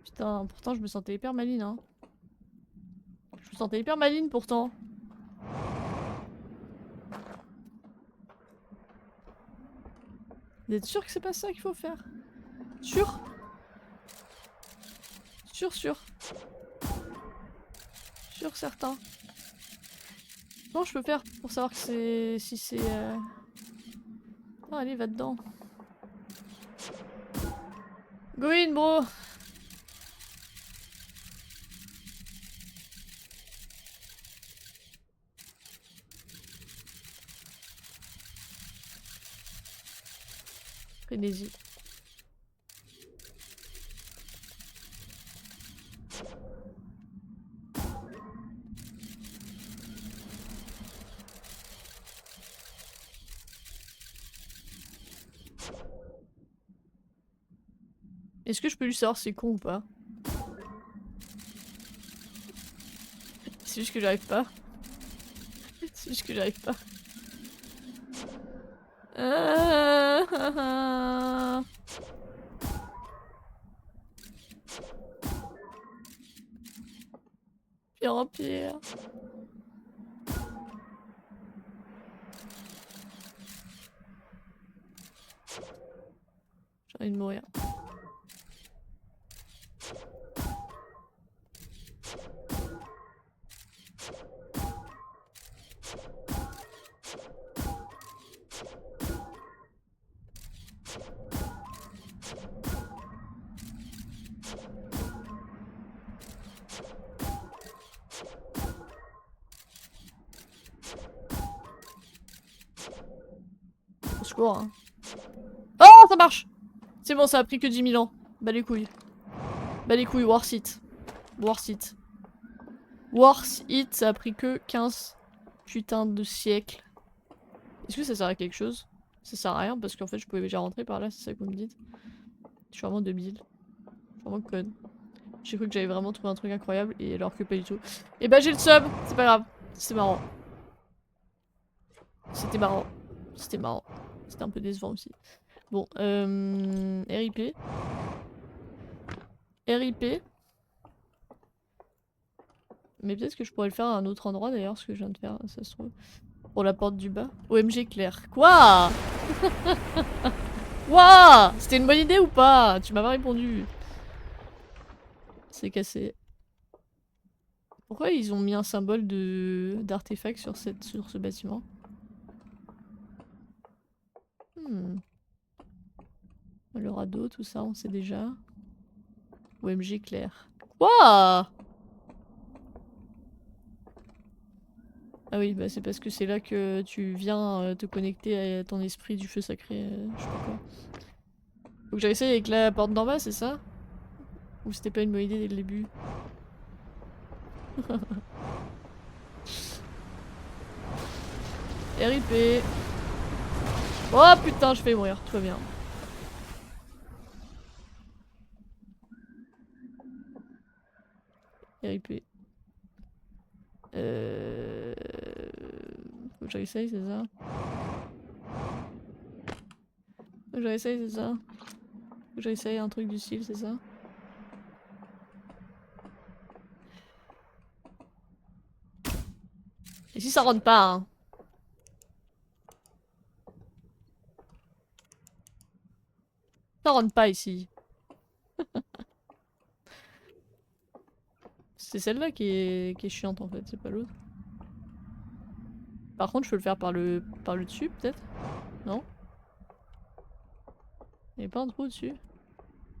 Putain, pourtant je me sentais hyper maline, hein. Je me sentais hyper maline pourtant. Vous êtes sûr que c'est pas ça qu'il faut faire? Sûr? Sûr, sûr. Sûr, certain. Comment je peux faire pour savoir que c'est... si c'est... Oh, allez, va dedans. Go in, bro! Frénésie. Est-ce que je peux lui savoir si c'est con ou pas? C'est juste que j'arrive pas. C'est juste que j'arrive pas. Pire en pire. J'ai envie de mourir. Au secours, hein. Oh, ça marche! C'est bon, ça a pris que 10 000 ans. Bah les couilles. Bah les couilles, worth it. Worth it. Worth it, ça a pris que 15 putain de siècles. Est-ce que ça sert à quelque chose? Ça sert à rien parce qu'en fait je pouvais déjà rentrer par là, c'est ça que vous me dites. Je suis vraiment débile. Je suis vraiment conne. J'ai cru que j'avais vraiment trouvé un truc incroyable et alors que pas du tout. Et bah j'ai le sub, c'est pas grave. C'était marrant. C'était marrant. C'était marrant. C'était un peu décevant aussi. Bon, RIP. RIP. Mais peut-être que je pourrais le faire à un autre endroit d'ailleurs, ce que je viens de faire, ça se trouve. Pour la porte du bas. OMG Claire. Quoi? Wouah! C'était une bonne idée ou pas? Tu m'as pas répondu. C'est cassé. Pourquoi ils ont mis un symbole d'artefact sur ce bâtiment? Le radeau, tout ça, on sait déjà. OMG Claire. Quoi? Ah oui, bah c'est parce que c'est là que tu viens te connecter à ton esprit du feu sacré, je sais pas quoi. Faut que j'essaye avec la porte d'en bas, c'est ça? Ou c'était pas une bonne idée dès le début? RIP. Oh putain, je vais mourir, tout va bien. RIP. Faut que j'essaye, c'est ça? Faut que j'essaye, c'est ça? Faut que j'essaye un truc du style, c'est ça? Et si ça rentre pas, hein? Ça rentre pas ici. C'est celle-là qui est chiante en fait, c'est pas l'autre. Par contre, je peux le faire par le dessus, peut-être? Non? Il n'y avait pas un trou au-dessus?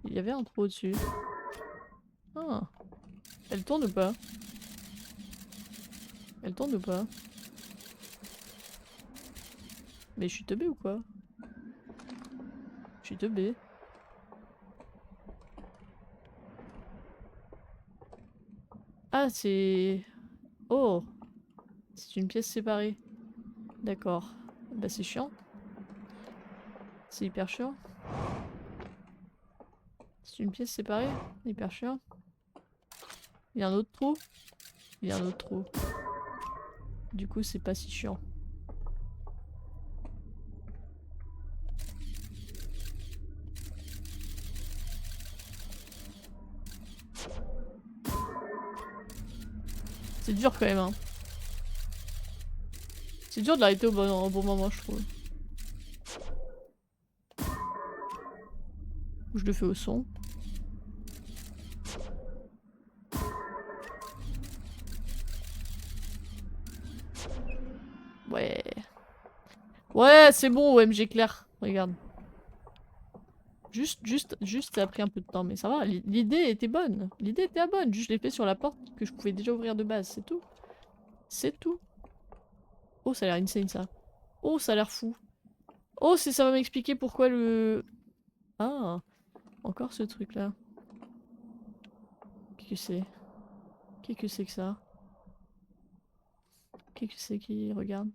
Il y avait un trou au-dessus. Ah. Elle tourne ou pas? Elle tourne ou pas? Mais je suis teubé ou quoi? Je suis teubé. Ah, c'est... Oh! C'est une pièce séparée. D'accord. Bah c'est chiant. C'est hyper chiant. C'est une pièce séparée. Hyper chiant. Il y a un autre trou. Il y a un autre trou. Du coup, c'est pas si chiant. C'est dur quand même, hein. C'est dur de l'arrêter au bon moment, je trouve. Je le fais au son. Ouais. Ouais, c'est bon, OMG Claire. Regarde. Juste, ça a pris un peu de temps, mais ça va. L'idée était bonne. L'idée était bonne. Juste, je l'ai fait sur la porte que je pouvais déjà ouvrir de base, c'est tout. C'est tout. Oh, ça a l'air insane, ça. Oh, ça a l'air fou. Oh, ça va m'expliquer pourquoi le... Ah, encore ce truc-là. Qu'est-ce que c'est? Qu'est-ce que c'est que ça? Qu'est-ce que c'est qui regarde?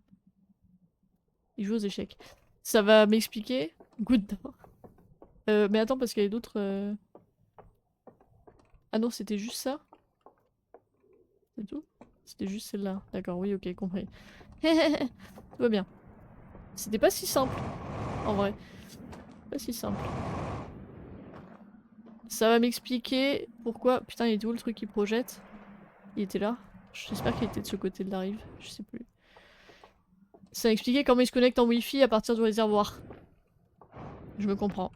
Il joue aux échecs. Ça va m'expliquer. Goutte d'or. Mais attends, parce qu'il y avait d'autres... Ah non, c'était juste ça? C'est tout? C'était juste celle-là. D'accord, oui, ok, compris. Tout va bien. C'était pas si simple, en vrai. Pas si simple. Ça va m'expliquer pourquoi... Putain, il était où le truc qui projette? Il était là? J'espère qu'il était de ce côté de la rive. Je sais plus. Ça va expliquer comment il se connecte en wifi à partir du réservoir. Je me comprends.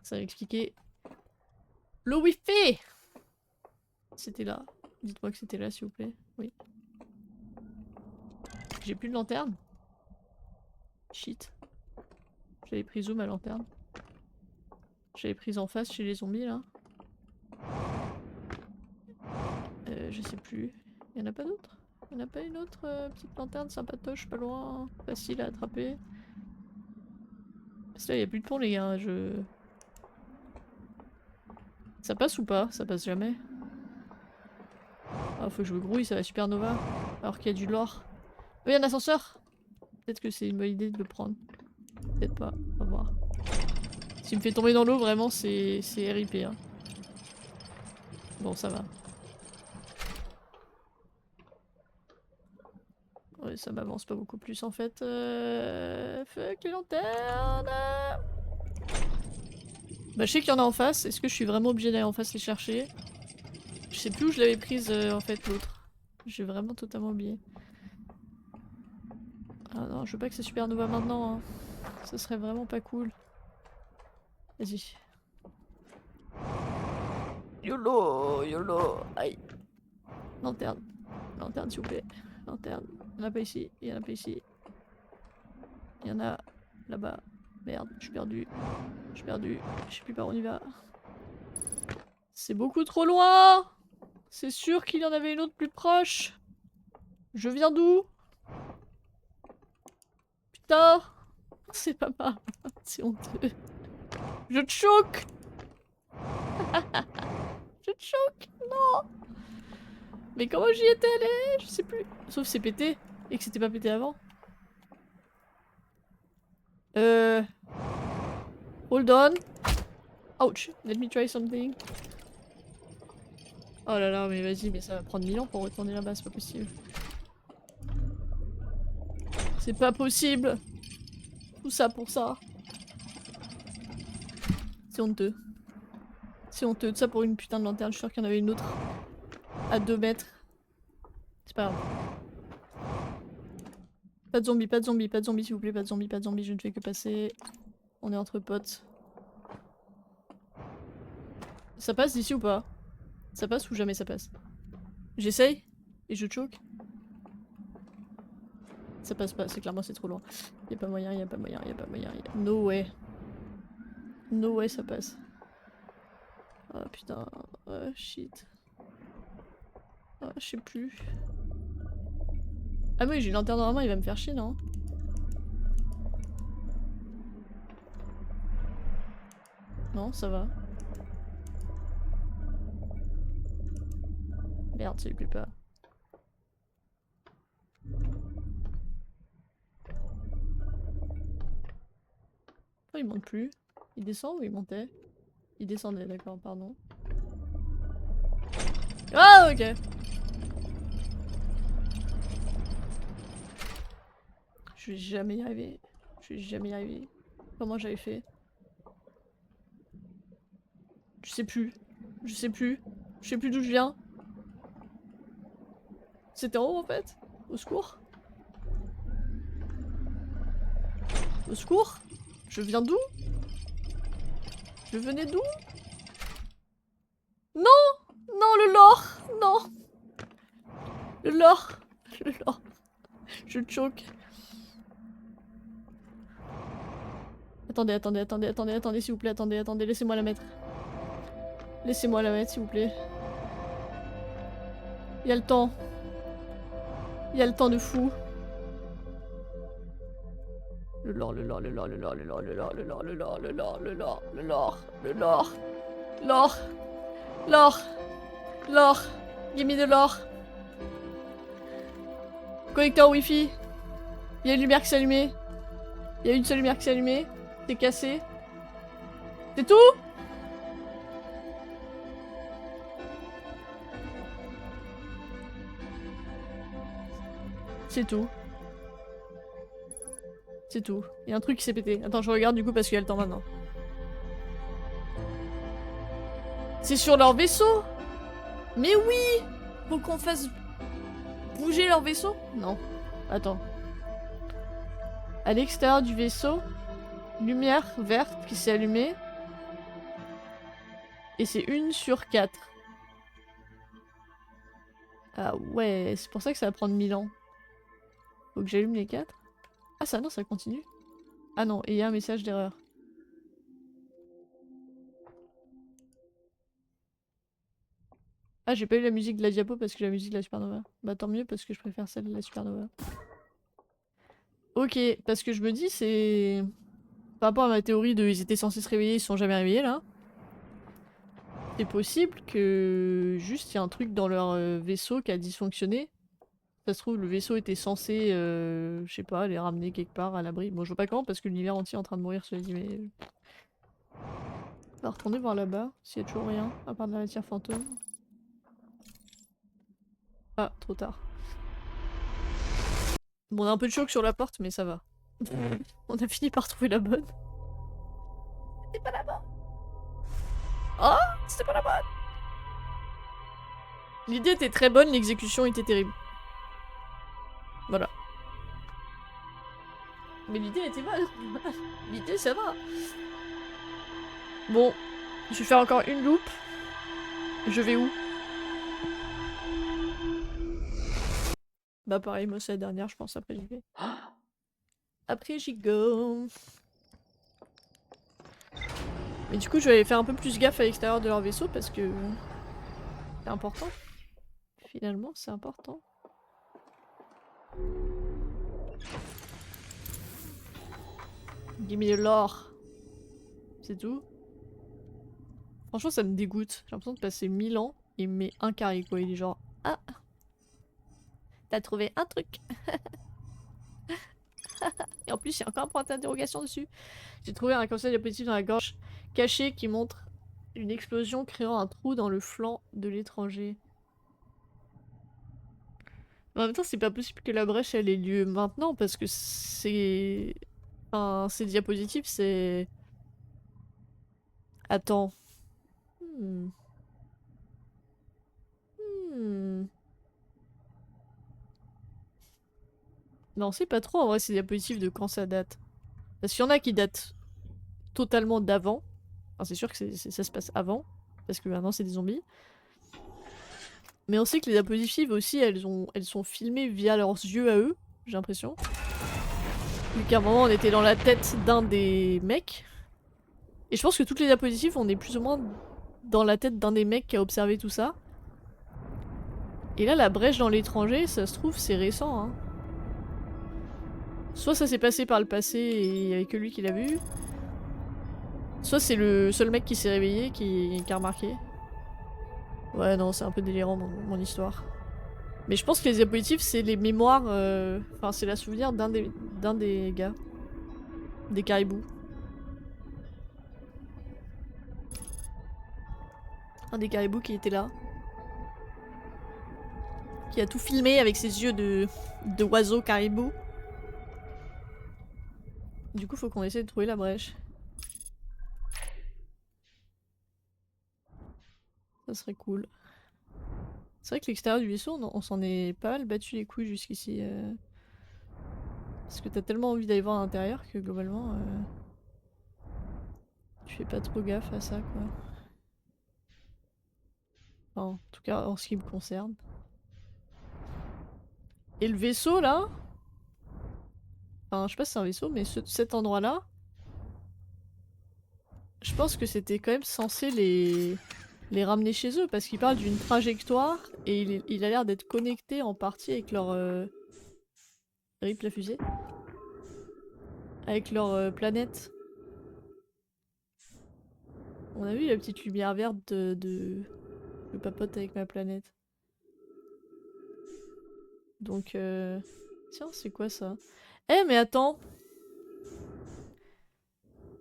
Ça va expliquer... Le wifi! C'était là. Dites-moi que c'était là, s'il vous plaît. Oui. J'ai plus de lanterne. Shit. J'avais pris où ma lanterne? J'avais prise en face chez les zombies là. Je sais plus. Y'en a pas d'autres? Y'en a pas une autre petite lanterne sympatoche pas loin, facile à attraper? Parce que là y'a plus de pont les gars, Ça passe ou pas? Ça passe jamais. Ah faut que je me grouille, ça va supernova. Alors qu'il y a du lore. Oh y'a un ascenseur! Peut-être que c'est une bonne idée de le prendre. Peut-être pas, on va voir. S'il me fait tomber dans l'eau vraiment c'est RIP hein. Bon ça va. Ouais, ça m'avance pas beaucoup plus en fait. Fuck les lanternes. Bah je sais qu'il y en a en face. Est-ce que je suis vraiment obligée d'aller en face les chercher? Je sais plus où je l'avais prise en fait l'autre. J'ai vraiment totalement oublié. Ah non, je veux pas que c'est supernova maintenant. Hein. Ça serait vraiment pas cool. Vas-y. YOLO, YOLO. Aïe. Lanterne. Lanterne s'il vous plaît. Lanterne. Il y en a pas ici. Il y en a pas ici. Il y en a là-bas. Merde, je suis perdu. Je suis perdu. Je sais plus par où on y va. C'est beaucoup trop loin! C'est sûr qu'il y en avait une autre plus proche. Je viens d'où? Putain! C'est pas mal. C'est honteux. Je te choque! Je te choque! Non! Mais comment j'y étais allé? Je sais plus. Sauf c'est pété. Et que c'était pas pété avant. Hold on. Ouch. Let me try something. Oh là là, mais vas-y, mais ça va prendre 1000 ans pour retourner là-bas, c'est pas possible. C'est pas possible. Tout ça pour ça. C'est honteux. C'est honteux. Tout ça pour une putain de lanterne. Je suis sûre qu'il y en avait une autre. À 2 mètres. C'est pas grave. Pas de zombies, pas de zombies, pas de zombies s'il vous plaît, pas de zombies, pas de zombies, je ne fais que passer. On est entre potes. Ça passe d'ici ou pas? Ça passe ou jamais ça passe? J'essaye et je choke. Ça passe pas, c'est clairement c'est trop loin. Y'a pas moyen, y'a pas moyen, y'a pas moyen, y'a... No way. No way ça passe. Ah putain, shit. Ah, je sais plus. Ah oui, j'ai une lanterne dans la main, il va me faire chier, non? Non, ça va. Merde, ça lui plaît pas. Oh, il monte plus. Il descend ou il montait? Il descendait, d'accord, pardon. Ah, ok. Je vais jamais y arriver. Je vais jamais y arriver. Comment j'avais fait? Je sais plus. Je sais plus. Je sais plus d'où je viens. C'était en haut en fait? Au secours? Au secours? Je viens d'où? Je venais d'où? Non! Non, le lore! Non! Le lore! Le lore! Je choke. Attendez, attendez, attendez, attendez, attendez, s'il vous plaît, attendez, attendez, laissez-moi la mettre. Laissez-moi la mettre, s'il vous plaît. Il y a le temps. Il y a le temps de fou. Le lore, le lore, le lore, le lore, le lore, le lore, le lore, le lore, le lore, le lore, le lore, le lore, lore, lore, lore, give me the lore. Connecteur wifi. Il y a une lumière qui s'est allumée. Il y a une seule lumière qui s'est allumée. C'est cassé. C'est tout? C'est tout. C'est tout. Il y a un truc qui s'est pété. Attends, je regarde du coup parce qu'il y a le temps maintenant. C'est sur leur vaisseau? Mais oui! Faut qu'on fasse bouger leur vaisseau? Non. Attends. À l'extérieur du vaisseau, lumière verte qui s'est allumée. Et c'est 1/4. Ah ouais, c'est pour ça que ça va prendre 1000 ans. Faut que j'allume les 4. Ah ça non, ça continue. Ah non, et il y a un message d'erreur. Ah, j'ai pas eu la musique de la diapo parce que la musique de la supernova. Bah tant mieux parce que je préfère celle de la supernova. Ok, parce que je me dis c'est... Par rapport à ma théorie de ils étaient censés se réveiller, ils se sont jamais réveillés là. C'est possible que juste il y a un truc dans leur vaisseau qui a dysfonctionné. Ça se trouve le vaisseau était censé, je sais pas, les ramener quelque part à l'abri. Bon je vois pas comment parce que l'univers entier est en train de mourir, cela dit, mais... On va retourner voir là-bas, s'il y a toujours rien, à part de la matière fantôme. Ah, trop tard. Bon, on a un peu de choc sur la porte, mais ça va. On a fini par trouver la bonne. C'était pas la bonne. Oh, c'était pas la bonne. L'idée était très bonne, l'exécution était terrible. Voilà. Mais l'idée était bonne. L'idée, ça va. Bon, je vais faire encore une loupe. Je vais où? Bah pareil, moi c'est la dernière, je pense, après j'y vais. Après j'y go. Mais du coup, je vais aller faire un peu plus gaffe à l'extérieur de leur vaisseau parce que... C'est important. Finalement, c'est important. Give me the lore. C'est tout. Franchement, ça me dégoûte. J'ai l'impression de passer 1000 ans et il me met un carré, quoi. Il est genre... Ah, t'as trouvé un truc. Et en plus, il y a encore un point d'interrogation dessus. J'ai trouvé un conseil diapositive dans la gorge caché qui montre une explosion créant un trou dans le flanc de l'étranger. En même temps, c'est pas possible que la brèche elle ait lieu maintenant parce que c'est... Enfin, ces diapositives, c'est... Attends. Hmm. Hmm. Non, on sait pas trop en vrai ces diapositives de quand ça date. Parce qu'il y en a qui datent totalement d'avant. Enfin, c'est sûr que ça se passe avant. Parce que maintenant c'est des zombies. Mais on sait que les diapositives aussi, elles sont filmées via leurs yeux à eux, j'ai l'impression. Vu qu'à un moment on était dans la tête d'un des mecs. Et je pense que toutes les diapositives, on est plus ou moins dans la tête d'un des mecs qui a observé tout ça. Et là, la brèche dans l'étranger, ça se trouve, c'est récent, hein. Soit ça s'est passé par le passé et il y avait que lui qui l'a vu. Soit c'est le seul mec qui s'est réveillé qui a remarqué. Ouais, non, c'est un peu délirant mon histoire. Mais je pense que les diapositives, c'est les mémoires. Enfin, c'est la souvenir d'un des gars. Des caribous. Un des caribous qui était là. Qui a tout filmé avec ses yeux de oiseau caribou. Du coup, faut qu'on essaie de trouver la brèche. Ça serait cool. C'est vrai que l'extérieur du vaisseau, on s'en est pas mal battu les couilles jusqu'ici. Parce que t'as tellement envie d'aller voir à l'intérieur que globalement, tu fais pas trop gaffe à ça, quoi. Enfin, en tout cas, en ce qui me concerne. Et le vaisseau, là, enfin, je sais pas si c'est un vaisseau, mais cet endroit-là, je pense que c'était quand même censé les ramener chez eux, parce qu'ils parlent d'une trajectoire, et il a l'air d'être connecté en partie avec leur... Rip la fusée. Avec leur planète. On a vu la petite lumière verte de... Je papote avec ma planète. Donc, tiens, c'est quoi ça? Eh, mais attends!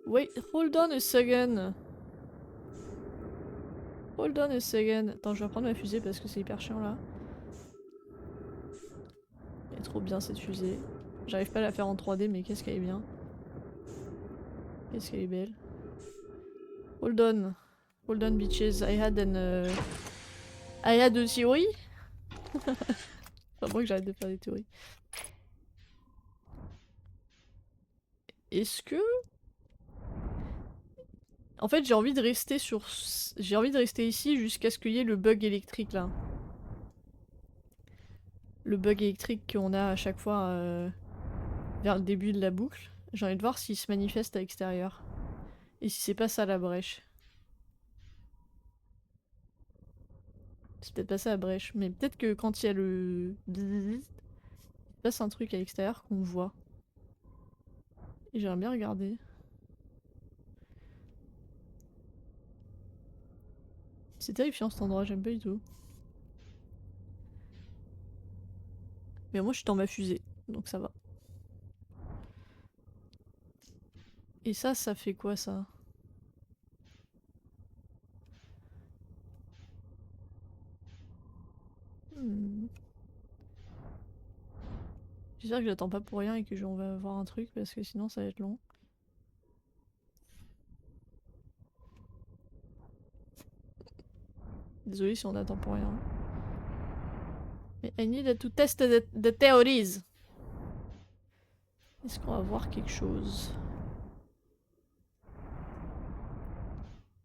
Wait, hold on a second. Hold on a second. Attends, je vais prendre ma fusée parce que c'est hyper chiant là. Elle est trop bien cette fusée. J'arrive pas à la faire en 3D, mais qu'est-ce qu'elle est bien. Qu'est-ce qu'elle est belle. Hold on. Hold on, bitches. I had a theory. Pas moi que j'arrête de faire des théories. Est-ce que... En fait, j'ai envie de rester sur... J'ai envie de rester ici jusqu'à ce qu'il y ait le bug électrique là. Le bug électrique qu'on a à chaque fois vers le début de la boucle. J'ai envie de voir s'il se manifeste à l'extérieur. Et si c'est pas ça la brèche. C'est peut-être pas ça la brèche, mais peut-être que quand il y a le... Il se passe un truc à l'extérieur qu'on voit. Et j'aimerais bien regarder. C'est terrifiant cet endroit, j'aime pas du tout. Mais moi je suis dans ma fusée, donc ça va. Et ça fait quoi ça? Hmm. J'espère que j'attends pas pour rien et que on va voir un truc parce que sinon ça va être long. Désolé si on attend pour rien. Mais I need to test the theories. Est-ce qu'on va voir quelque chose?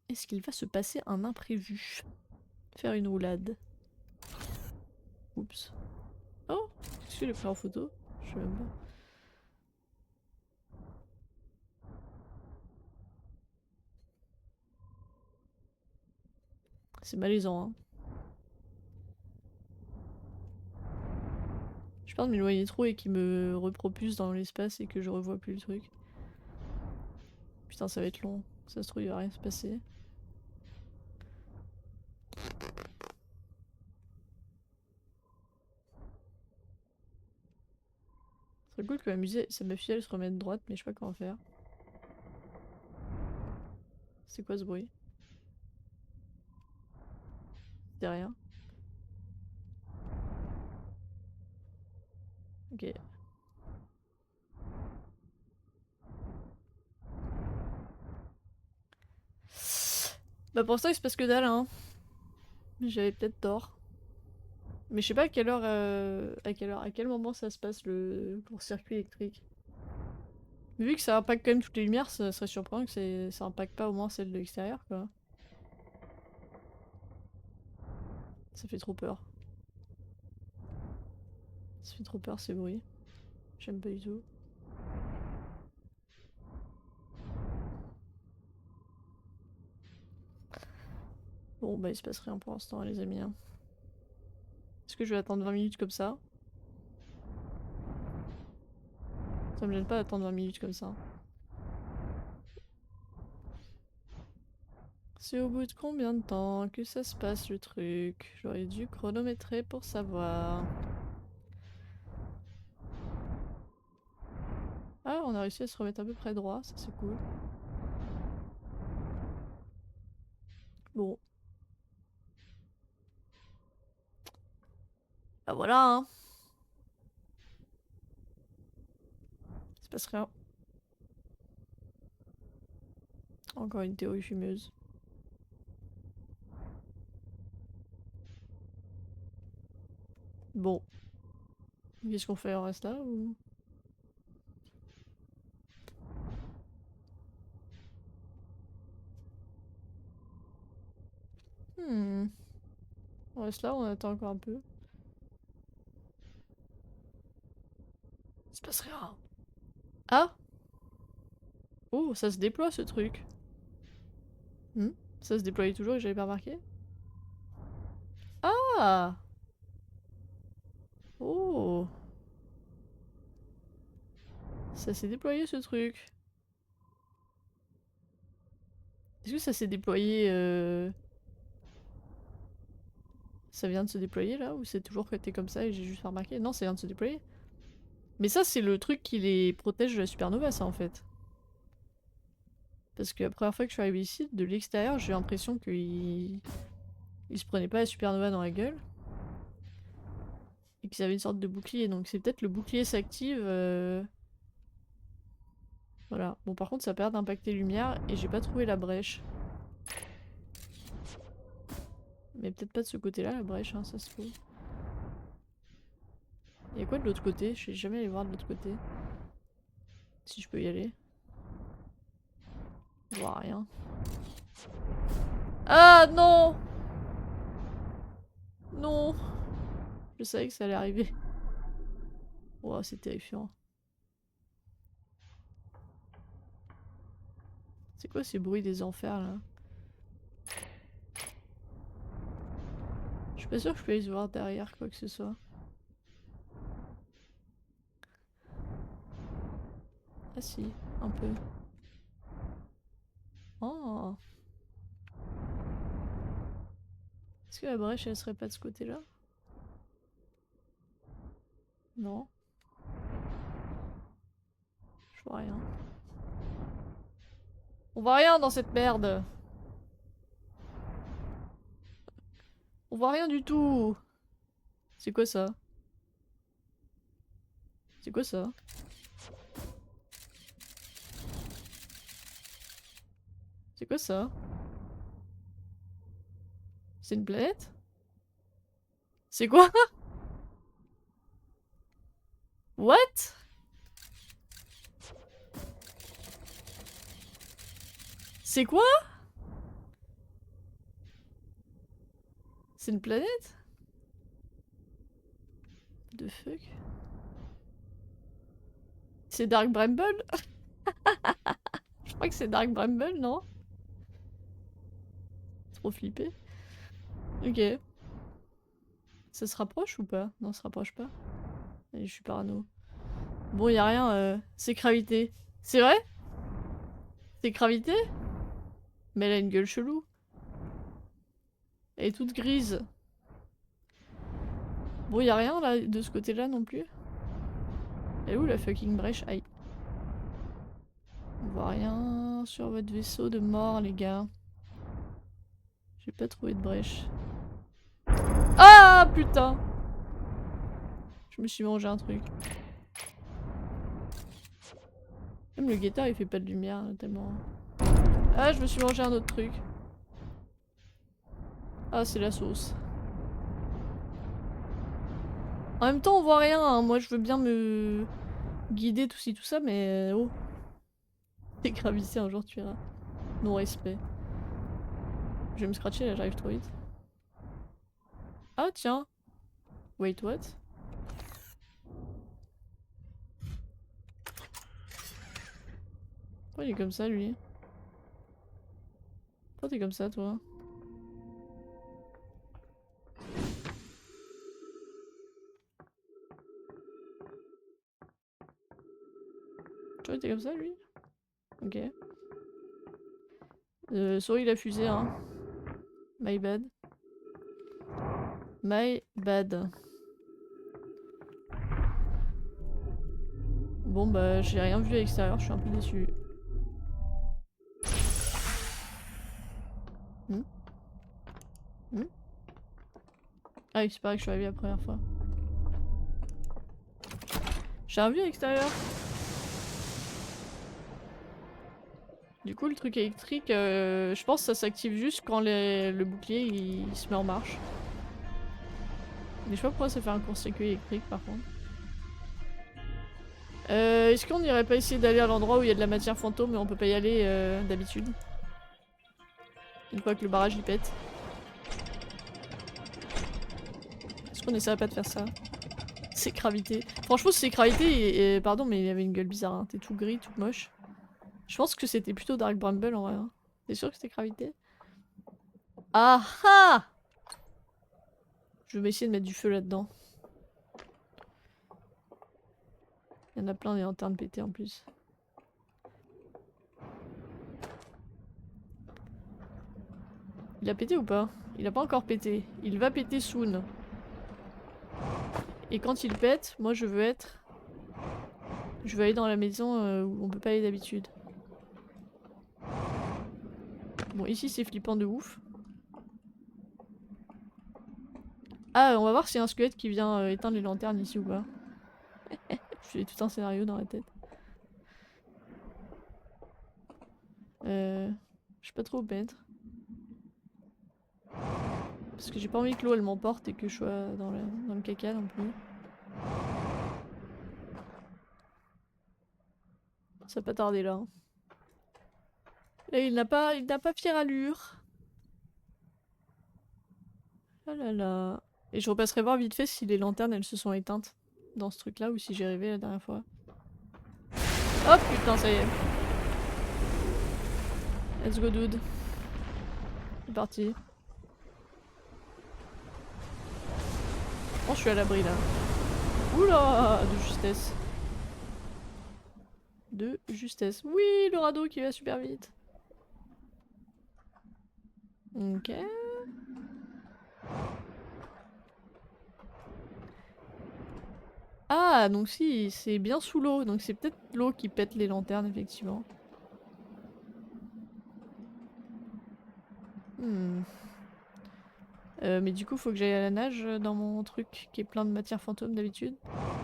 Est-ce qu'il va se passer un imprévu? Faire une roulade. Oups. Oh! Qu'est-ce que j'ai pris en photo? Je sais même pas. C'est malaisant, hein. J'ai peur de m'éloigner trop et qu'il me repropulse dans l'espace et que je revois plus le truc. Putain, ça va être long. Ça se trouve, il va rien se passer. C'est cool que ma fusée elle se remette droite, mais je sais pas comment faire. C'est quoi ce bruit? C'est rien. Ok. Bah pour l'instant il se passe que dalle, hein. J'avais peut-être tort. Mais je sais pas à quelle heure, à quel moment ça se passe le court-circuit électrique. Mais vu que ça impacte quand même toutes les lumières, ça serait surprenant que ça impacte pas au moins celle de l'extérieur, quoi. Ça fait trop peur. Ça fait trop peur ces bruits. J'aime pas du tout. Bon bah il se passe rien pour l'instant les amis. Hein. Est-ce que je vais attendre 20 minutes comme ça? Ça me gêne pas d'attendre 20 minutes comme ça. C'est au bout de combien de temps que ça se passe le truc? J'aurais dû chronométrer pour savoir. Ah, on a réussi à se remettre à peu près droit, ça c'est cool. Bon. Bah voilà hein. Il se passe rien. Encore une théorie fumeuse. Bon. Qu'est-ce qu'on fait? On reste là ou... On reste là, on attend encore un peu. Il se passe rien. Ah! Oh, ça se déploie ce truc. Ça se déployait toujours et j'avais pas remarqué? Ah! Oh! Ça s'est déployé ce truc. Est-ce que ça s'est déployé Ça vient de se déployer là? Ou c'est toujours que t'es comme ça et j'ai juste pas remarqué? Non, ça vient de se déployer. Mais ça, c'est le truc qui les protège de la supernova, ça en fait. Parce que la première fois que je suis arrivée ici, de l'extérieur, j'ai l'impression qu'ils se prenaient pas la supernova dans la gueule. Et qu'ils avaient une sorte de bouclier. Donc c'est peut-être le bouclier s'active. Voilà. Bon, par contre, ça perd d'impacter lumière et j'ai pas trouvé la brèche. Mais peut-être pas de ce côté-là, la brèche, hein, ça se trouve. Y'a quoi de l'autre côté? Je suis jamais allé voir de l'autre côté. Si je peux y aller. Je vois rien. Ah non! Non! Je savais que ça allait arriver. Wow, c'est terrifiant. C'est quoi ces bruits des enfers là? Je suis pas sûre que je peux aller se voir derrière quoi que ce soit. Ah si, un peu. Oh! Est-ce que la brèche elle serait pas de ce côté-là? Non. Je vois rien. On voit rien dans cette merde! On voit rien du tout! C'est quoi ça? C'est quoi ça? C'est quoi ça? C'est une planète? C'est quoi? What? C'est quoi? C'est une planète? The fuck? C'est Dark Bramble? Je crois que c'est Dark Bramble, non? Trop flippé. Ok. Ça se rapproche ou pas? Non, ça se rapproche pas. Allez, je suis parano. Bon, y a rien, c'est gravité. C'est vrai? C'est gravité? Mais elle a une gueule chelou. Elle est toute grise. Bon, y a rien là, de ce côté-là non plus. Elle est où la fucking brèche? Aïe. On voit rien sur votre vaisseau de mort, les gars. J'ai pas trouvé de brèche. Ah putain! Je me suis mangé un truc. Même le guetteur il fait pas de lumière tellement. Ah, je me suis mangé un autre truc. Ah, c'est la sauce. En même temps, on voit rien, hein. Moi je veux bien me guider tout ci tout ça, mais oh. T'es gravissé un jour, tu iras. Non respect. Je vais me scratcher là, j'arrive trop vite. Ah tiens. Wait, what? Pourquoi il est comme ça lui? Pourquoi t'es comme ça toi? Tu vois, t'es comme ça lui? Ok. Sorry la fusée, hein. My bad. My bad. Bon bah j'ai rien vu à l'extérieur, je suis un peu déçue. Ah oui, c'est pareil que je suis arrivée la première fois. J'ai rien vu à l'extérieur. Du coup le truc électrique, je pense que ça s'active juste quand le bouclier il se met en marche. Mais je sais pas pourquoi ça fait un court-circuit électrique par contre. Est-ce qu'on irait pas essayer d'aller à l'endroit où il y a de la matière fantôme mais on peut pas y aller d'habitude? Une fois que le barrage il pète. Est-ce qu'on essaierait pas de faire ça? C'est gravité. Franchement c'est gravité et pardon mais il avait une gueule bizarre, hein. T'es tout gris, tout moche. Je pense que c'était plutôt Dark Bramble en vrai. Hein. T'es sûr que c'était gravité? Ah ah! Je vais essayer de mettre du feu là-dedans. Il y en a plein des lanternes pétées en plus. Il a pété ou pas? Il a pas encore pété. Il va péter soon. Et quand il pète, moi je veux être... Je veux aller dans la maison où on peut pas aller d'habitude. Bon ici c'est flippant de ouf. Ah on va voir s'il y a un squelette qui vient éteindre les lanternes ici ou pas. J'ai tout un scénario dans la tête. Je sais pas trop où mettre. Parce que j'ai pas envie que l'eau elle m'emporte et que je sois dans le caca non plus. Ça va pas tarder là. Hein. Et il n'a pas fière allure. Oh là là. Et je repasserai voir vite fait si les lanternes elles se sont éteintes dans ce truc là ou si j'ai rêvé la dernière fois. Oh putain ça y est. Let's go dude. C'est parti. Oh je suis à l'abri là. Oula de justesse. De justesse. Oui le radeau qui va super vite. Ok. Ah donc si c'est bien sous l'eau donc c'est peut-être l'eau qui pète les lanternes effectivement. Hmm. Mais du coup faut que j'aille à la nage dans mon truc qui est plein de matière fantôme d'habitude.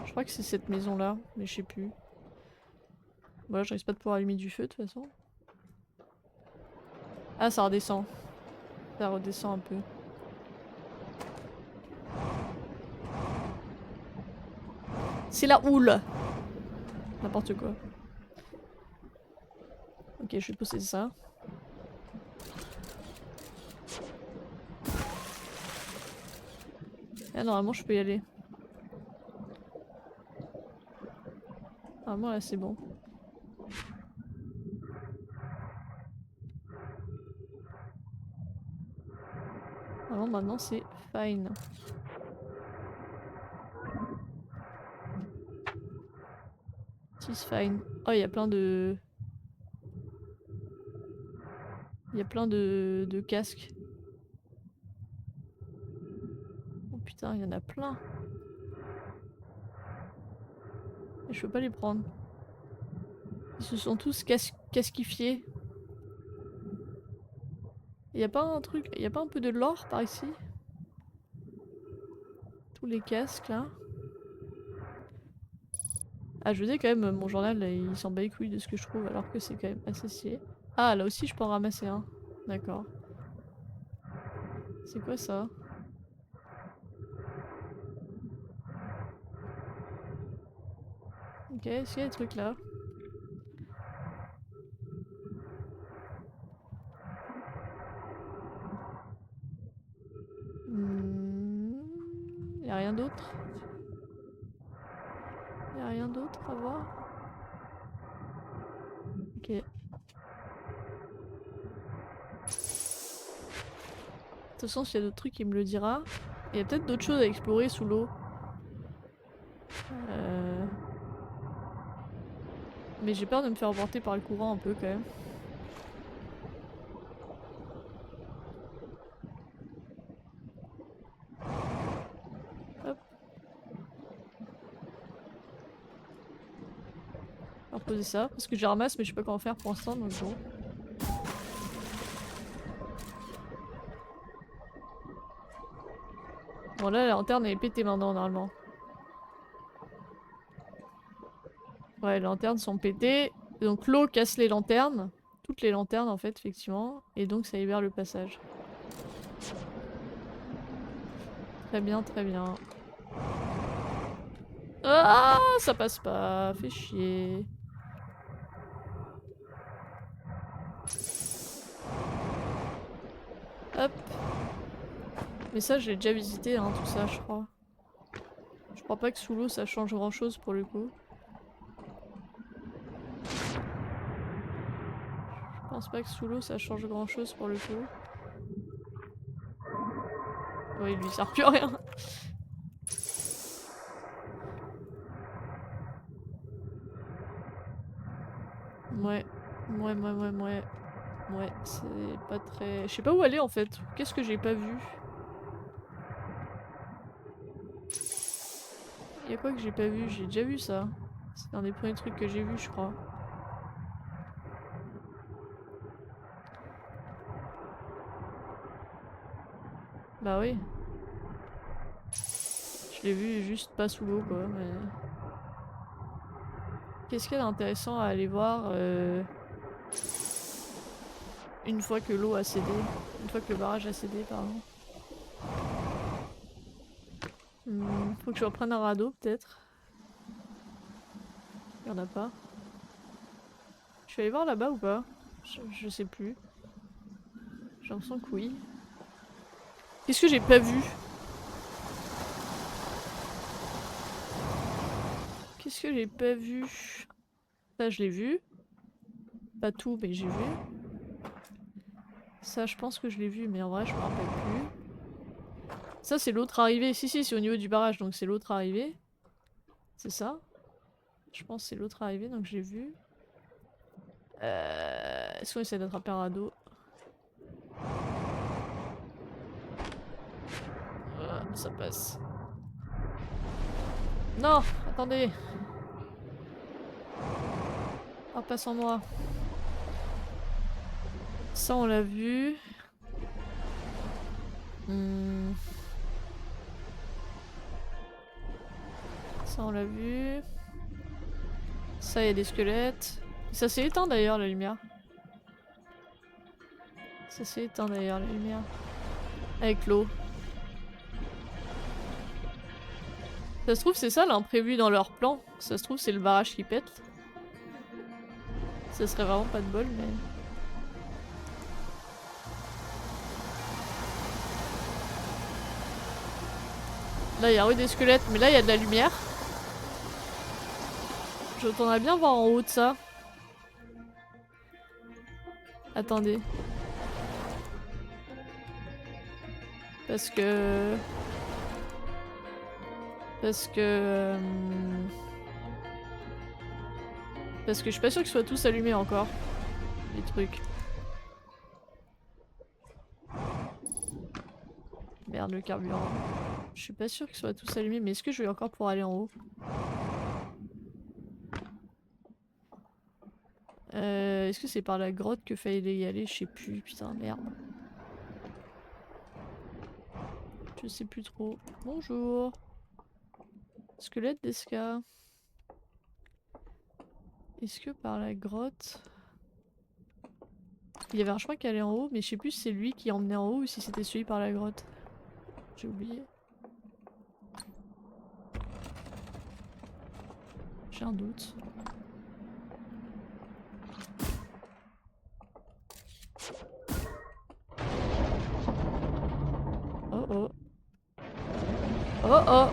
Je crois que c'est cette maison là, mais je sais plus. Voilà, je risque pas de pouvoir allumer du feu de toute façon. Ah ça redescend. Ça redescend un peu. C'est la houle. N'importe quoi. Ok je vais posséder ça. Ah normalement je peux y aller. Normalement là c'est bon. Normalement maintenant c'est fine. It's fine. Oh il y a plein de... Il y a plein de casques. Oh putain il y en a plein. Et je peux pas les prendre. Ils se sont tous casquifiés. Y a pas un truc, y a pas un peu de l'or par ici? Tous les casques là. Ah je veux dire quand même mon journal là, il s'en bat les couilles de ce que je trouve alors que c'est quand même assez stylé. Ah là aussi je peux en ramasser un. D'accord. C'est quoi ça? Ok, est-ce qu'il y a des trucs là? Y a rien d'autre? Y a rien d'autre à voir? Ok. De toute façon, s'il y a d'autres trucs, il me le dira. Il y a peut-être d'autres choses à explorer sous l'eau. Mais j'ai peur de me faire emporter par le courant un peu quand même. Hop. On va reposer ça, parce que j'ai ramasse mais je sais pas comment faire pour l'instant donc bon. Bon là la lanterne elle est pétée maintenant normalement. Ouais, les lanternes sont pétées. Donc l'eau casse les lanternes. Toutes les lanternes en fait, effectivement. Et donc ça libère le passage. Très bien, très bien. Ah, ça passe pas. Fait chier. Hop. Mais ça, j'ai déjà visité, hein, tout ça, je crois. Je crois pas que sous l'eau ça change grand chose pour le coup. Je pense pas que sous l'eau ça change grand chose pour le coup. Oui, il lui sert plus à rien. Ouais. Ouais, c'est pas très... Je sais pas où aller en fait. Qu'est-ce que j'ai pas vu? Y'a quoi que j'ai pas vu? J'ai déjà vu ça. C'est un des premiers trucs que j'ai vu, je crois. Bah oui. Je l'ai vu juste pas sous l'eau quoi, mais... Qu'est-ce qu'il y a d'intéressant à aller voir une fois que l'eau a cédé? Une fois que le barrage a cédé, pardon. Faut que je reprenne un radeau peut-être. Y'en a pas. Je suis allée voir là-bas ou pas? Je sais plus. J'ai l'impression que oui. Qu'est-ce que j'ai pas vu? Qu'est-ce que j'ai pas vu? Ça je l'ai vu. Pas tout mais j'ai vu. Ça je pense que je l'ai vu mais en vrai je me rappelle plus. Ça c'est l'autre arrivée. Si c'est au niveau du barrage donc c'est l'autre arrivée. C'est ça? Je pense que c'est l'autre arrivée donc j'ai vu. Est-ce qu'on essaie d'attraper un radeau? Ça passe. Non! Attendez! Ah, pas sans moi. Ça on l'a vu. Ça on l'a vu. Ça y a des squelettes. Ça s'est éteint d'ailleurs la lumière. Ça s'est éteint d'ailleurs la lumière. Avec l'eau. Ça se trouve c'est ça l'imprévu dans leur plan. Ça se trouve c'est le barrage qui pète. Ça serait vraiment pas de bol mais... Là il y a eu des squelettes mais là il y a de la lumière. Je retournerais bien voir en haut de ça. Attendez. Parce que je suis pas sûre qu'ils soient tous allumés encore. Les trucs. Merde le carburant. Je suis pas sûre qu'ils soient tous allumés mais est-ce que je vais encore pouvoir aller en haut? Est-ce que c'est par la grotte que fallait y aller? Je sais plus, putain merde. Je sais plus trop. Bonjour. Squelette d'Esca. Est-ce que par la grotte... Il y avait un chemin qui allait en haut, mais je sais plus si c'est lui qui emmenait en haut ou si c'était celui par la grotte. J'ai oublié. J'ai un doute. Oh oh. Oh oh.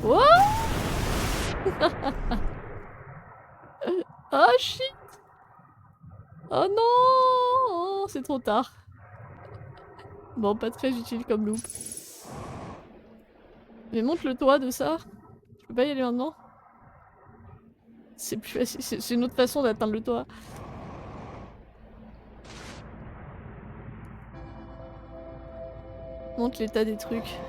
What? Oh shit. Oh non. C'est trop tard. Bon, pas très utile comme loop. Mais monte le toit de ça. Je peux pas y aller maintenant. C'est plus facile, c'est une autre façon d'atteindre le toit. Montre l'état des trucs.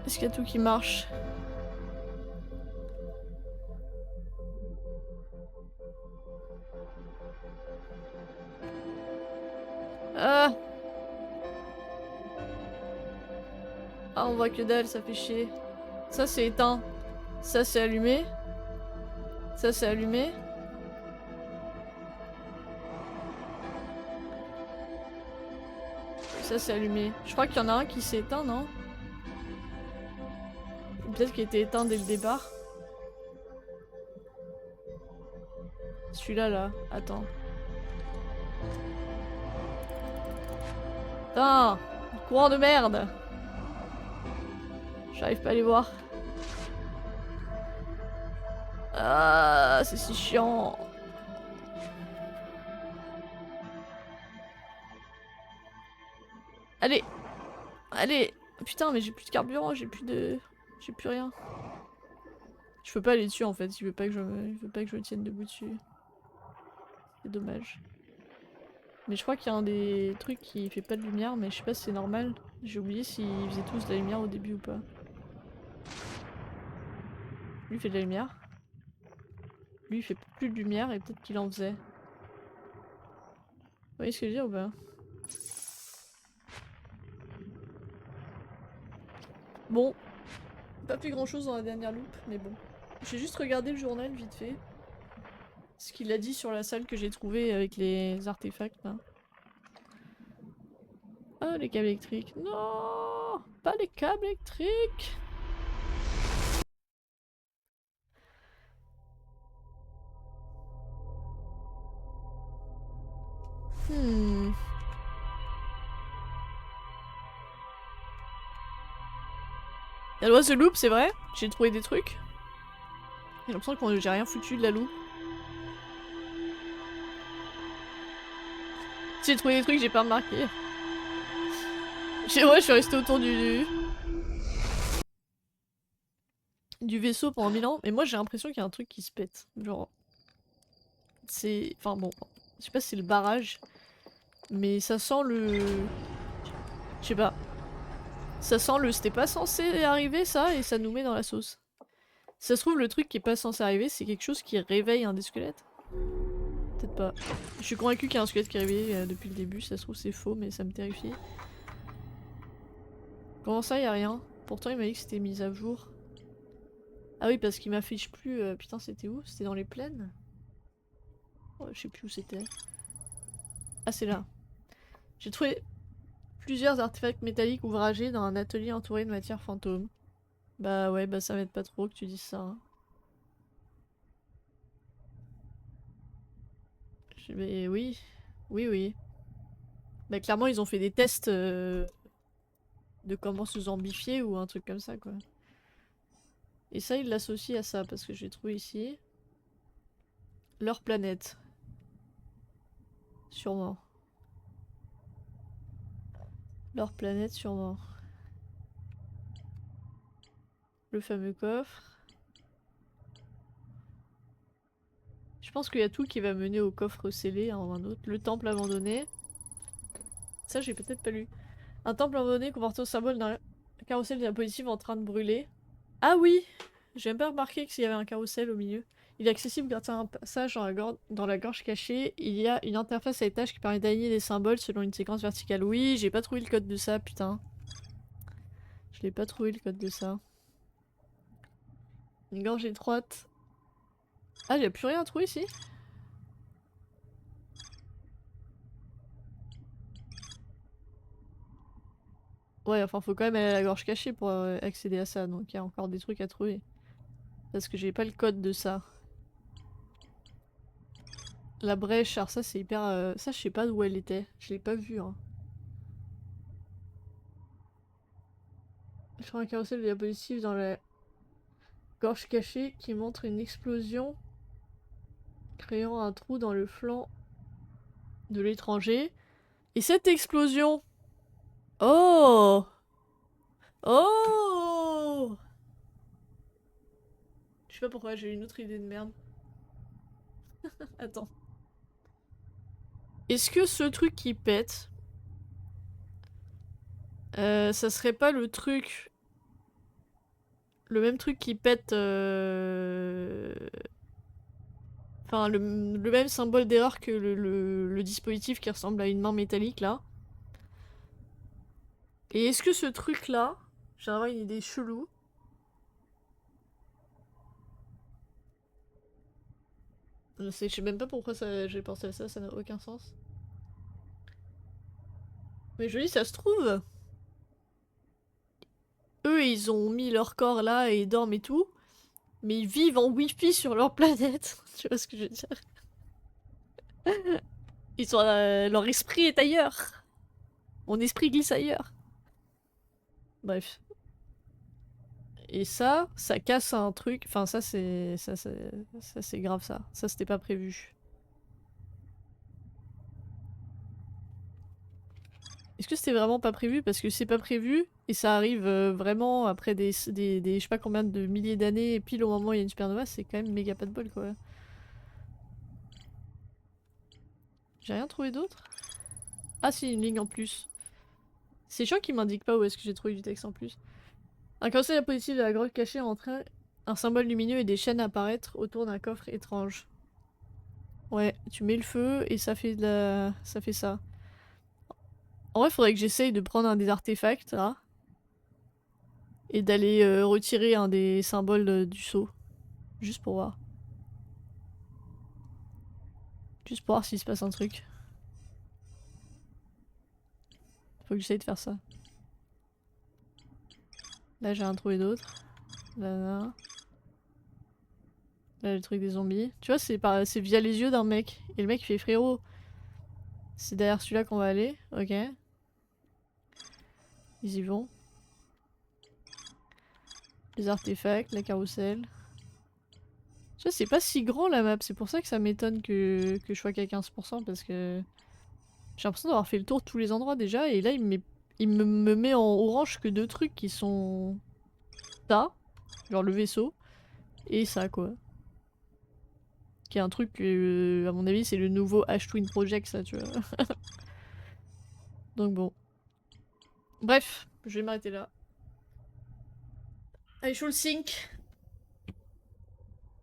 Est-ce qu'il y a tout qui marche? Ah! Ah, on voit que dalle, ça fait chier. Ça c'est éteint. Ça c'est allumé. Ça c'est allumé. Ça c'est allumé. Je crois qu'il y en a un qui s'est éteint, non? Ou peut-être qu'il était éteint dès le départ. Celui-là, là. Attends. Putain! Courant de merde! J'arrive pas à les voir. Ah, c'est si chiant. Allez! Allez! Putain, mais j'ai plus de carburant, j'ai plus de... J'ai plus rien. Je peux pas aller dessus en fait, il veut pas que je me tienne debout dessus. C'est dommage. Mais je crois qu'il y a un des trucs qui fait pas de lumière, mais je sais pas si c'est normal. J'ai oublié s'ils faisaient tous de la lumière au début ou pas. Lui il fait de la lumière. Lui il fait plus de lumière et peut-être qu'il en faisait. Vous voyez ce que je veux dire ou pas? Bon, pas plus grand chose dans la dernière loupe, mais bon. J'ai juste regardé le journal vite fait. Ce qu'il a dit sur la salle que j'ai trouvée avec les artefacts là. Ah, les câbles électriques. Non, pas les câbles électriques. Hmm. La loi The Loop, c'est vrai. J'ai trouvé des trucs. J'ai l'impression que j'ai rien foutu de la loupe. J'ai trouvé des trucs, j'ai pas remarqué. Ouais, je suis restée autour du vaisseau pendant 1000 ans, mais moi j'ai l'impression qu'il y a un truc qui se pète. Genre, c'est... Enfin bon, je sais pas si c'est le barrage, mais ça sent le... Je sais pas. Ça sent le... C'était pas censé arriver ça, et ça nous met dans la sauce. Si ça se trouve, le truc qui est pas censé arriver, c'est quelque chose qui réveille un des squelettes. Peut-être pas. Je suis convaincue qu'il y a un squelette qui est réveillé depuis le début, si ça se trouve c'est faux, mais ça me terrifie. Comment ça, y a rien? Pourtant il m'a dit que c'était mis à jour. Ah oui, parce qu'il m'affiche plus... Putain, c'était où? C'était dans les plaines? Oh, je sais plus où c'était. Ah, c'est là. J'ai trouvé plusieurs artefacts métalliques ouvragés dans un atelier entouré de matière fantôme. Bah ouais, bah ça m'aide pas trop que tu dises ça. Hein. Mais oui. Oui, oui. Bah clairement, ils ont fait des tests de comment se zombifier ou un truc comme ça, quoi. Et ça, ils l'associent à ça, parce que j'ai trouvé ici... Leur planète. Sûrement. Leur planète, sûrement. Le fameux coffre. Je pense qu'il y a tout qui va mener au coffre scellé, hein, ou un autre. Le temple abandonné. Ça, j'ai peut-être pas lu. Un temple abandonné comportant le symbole d'un carrousel diapositive en train de brûler. Ah oui! J'ai même pas remarqué qu'il y avait un carrousel au milieu. Il est accessible grâce à un passage dans la gorge cachée. Il y a une interface à étage qui permet d'aligner des symboles selon une séquence verticale. Oui, j'ai pas trouvé le code de ça, putain. Je l'ai pas trouvé le code de ça. Une gorge étroite. Ah, y'a plus rien à trouver ici? Ouais, enfin, faut quand même aller à la gorge cachée pour accéder à ça, donc il y a encore des trucs à trouver. Parce que j'ai pas le code de ça. La brèche, alors ça c'est hyper... Ça je sais pas d'où elle était. Je l'ai pas vue. Hein. Je prends un carrousel de diapositive dans la gorge cachée qui montre une explosion créant un trou dans le flanc de l'étranger. Et cette explosion... Oh! Oh! Je sais pas pourquoi, j'ai eu une autre idée de merde. Attends. Est-ce que ce truc qui pète... ça serait pas le truc... Le même truc qui pète... Enfin, le même symbole d'erreur que le dispositif qui ressemble à une main métallique, là. Et est-ce que ce truc-là... J'ai vraiment une idée chelou. Je sais même pas pourquoi j'ai pensé à ça, ça n'a aucun sens. Mais je dis, ça se trouve... Eux, ils ont mis leur corps là et ils dorment et tout. Mais ils vivent en wifi sur leur planète. Tu vois ce que je veux dire? Ils sont, leur esprit est ailleurs. Mon esprit glisse ailleurs. Bref. Et ça casse un truc. Enfin, ça c'est grave ça. Ça c'était pas prévu. Est-ce que c'était vraiment pas prévu? Parce que c'est pas prévu et ça arrive vraiment après des je sais pas combien de milliers d'années et pile au moment où il y a une supernova, c'est quand même méga pas de bol quoi. J'ai rien trouvé d'autre? Ah si, une ligne en plus. C'est chiant qu'il m'indique pas où est-ce que j'ai trouvé du texte en plus. Un conseil diapositive de la grotte cachée en train un symbole lumineux et des chaînes apparaître autour d'un coffre étrange. Ouais, tu mets le feu et ça fait de la... ça fait ça. En vrai, faudrait que j'essaye de prendre un des artefacts là et d'aller retirer un des symboles du seau. Juste pour voir. Juste pour voir s'il se passe un truc. Faut que j'essaye de faire ça. Là, j'ai rien trouvé d'autre. Là, là, le truc des zombies. Tu vois, c'est via les yeux d'un mec. Et le mec, il fait frérot. C'est derrière celui-là qu'on va aller. Ok. Ils y vont. Les artefacts, la carrousel. Tu vois, c'est pas si grand la map. C'est pour ça que ça m'étonne que je sois qu'à 15% parce que j'ai l'impression d'avoir fait le tour de tous les endroits déjà. Et là, me met en orange que deux trucs qui sont ça. Genre le vaisseau. Et ça, quoi. Qui est un truc que, à mon avis, c'est le nouveau H-Twin Project, ça, tu vois. Donc bon. Bref, je vais m'arrêter là. Allez, Soul Sync.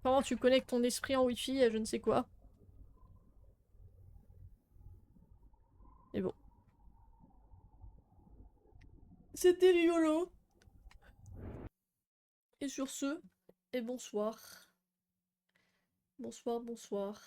Comment tu connectes ton esprit en Wi-Fi à je ne sais quoi. Et bon. C'était rigolo. Et sur ce, et bonsoir. Bonsoir, bonsoir.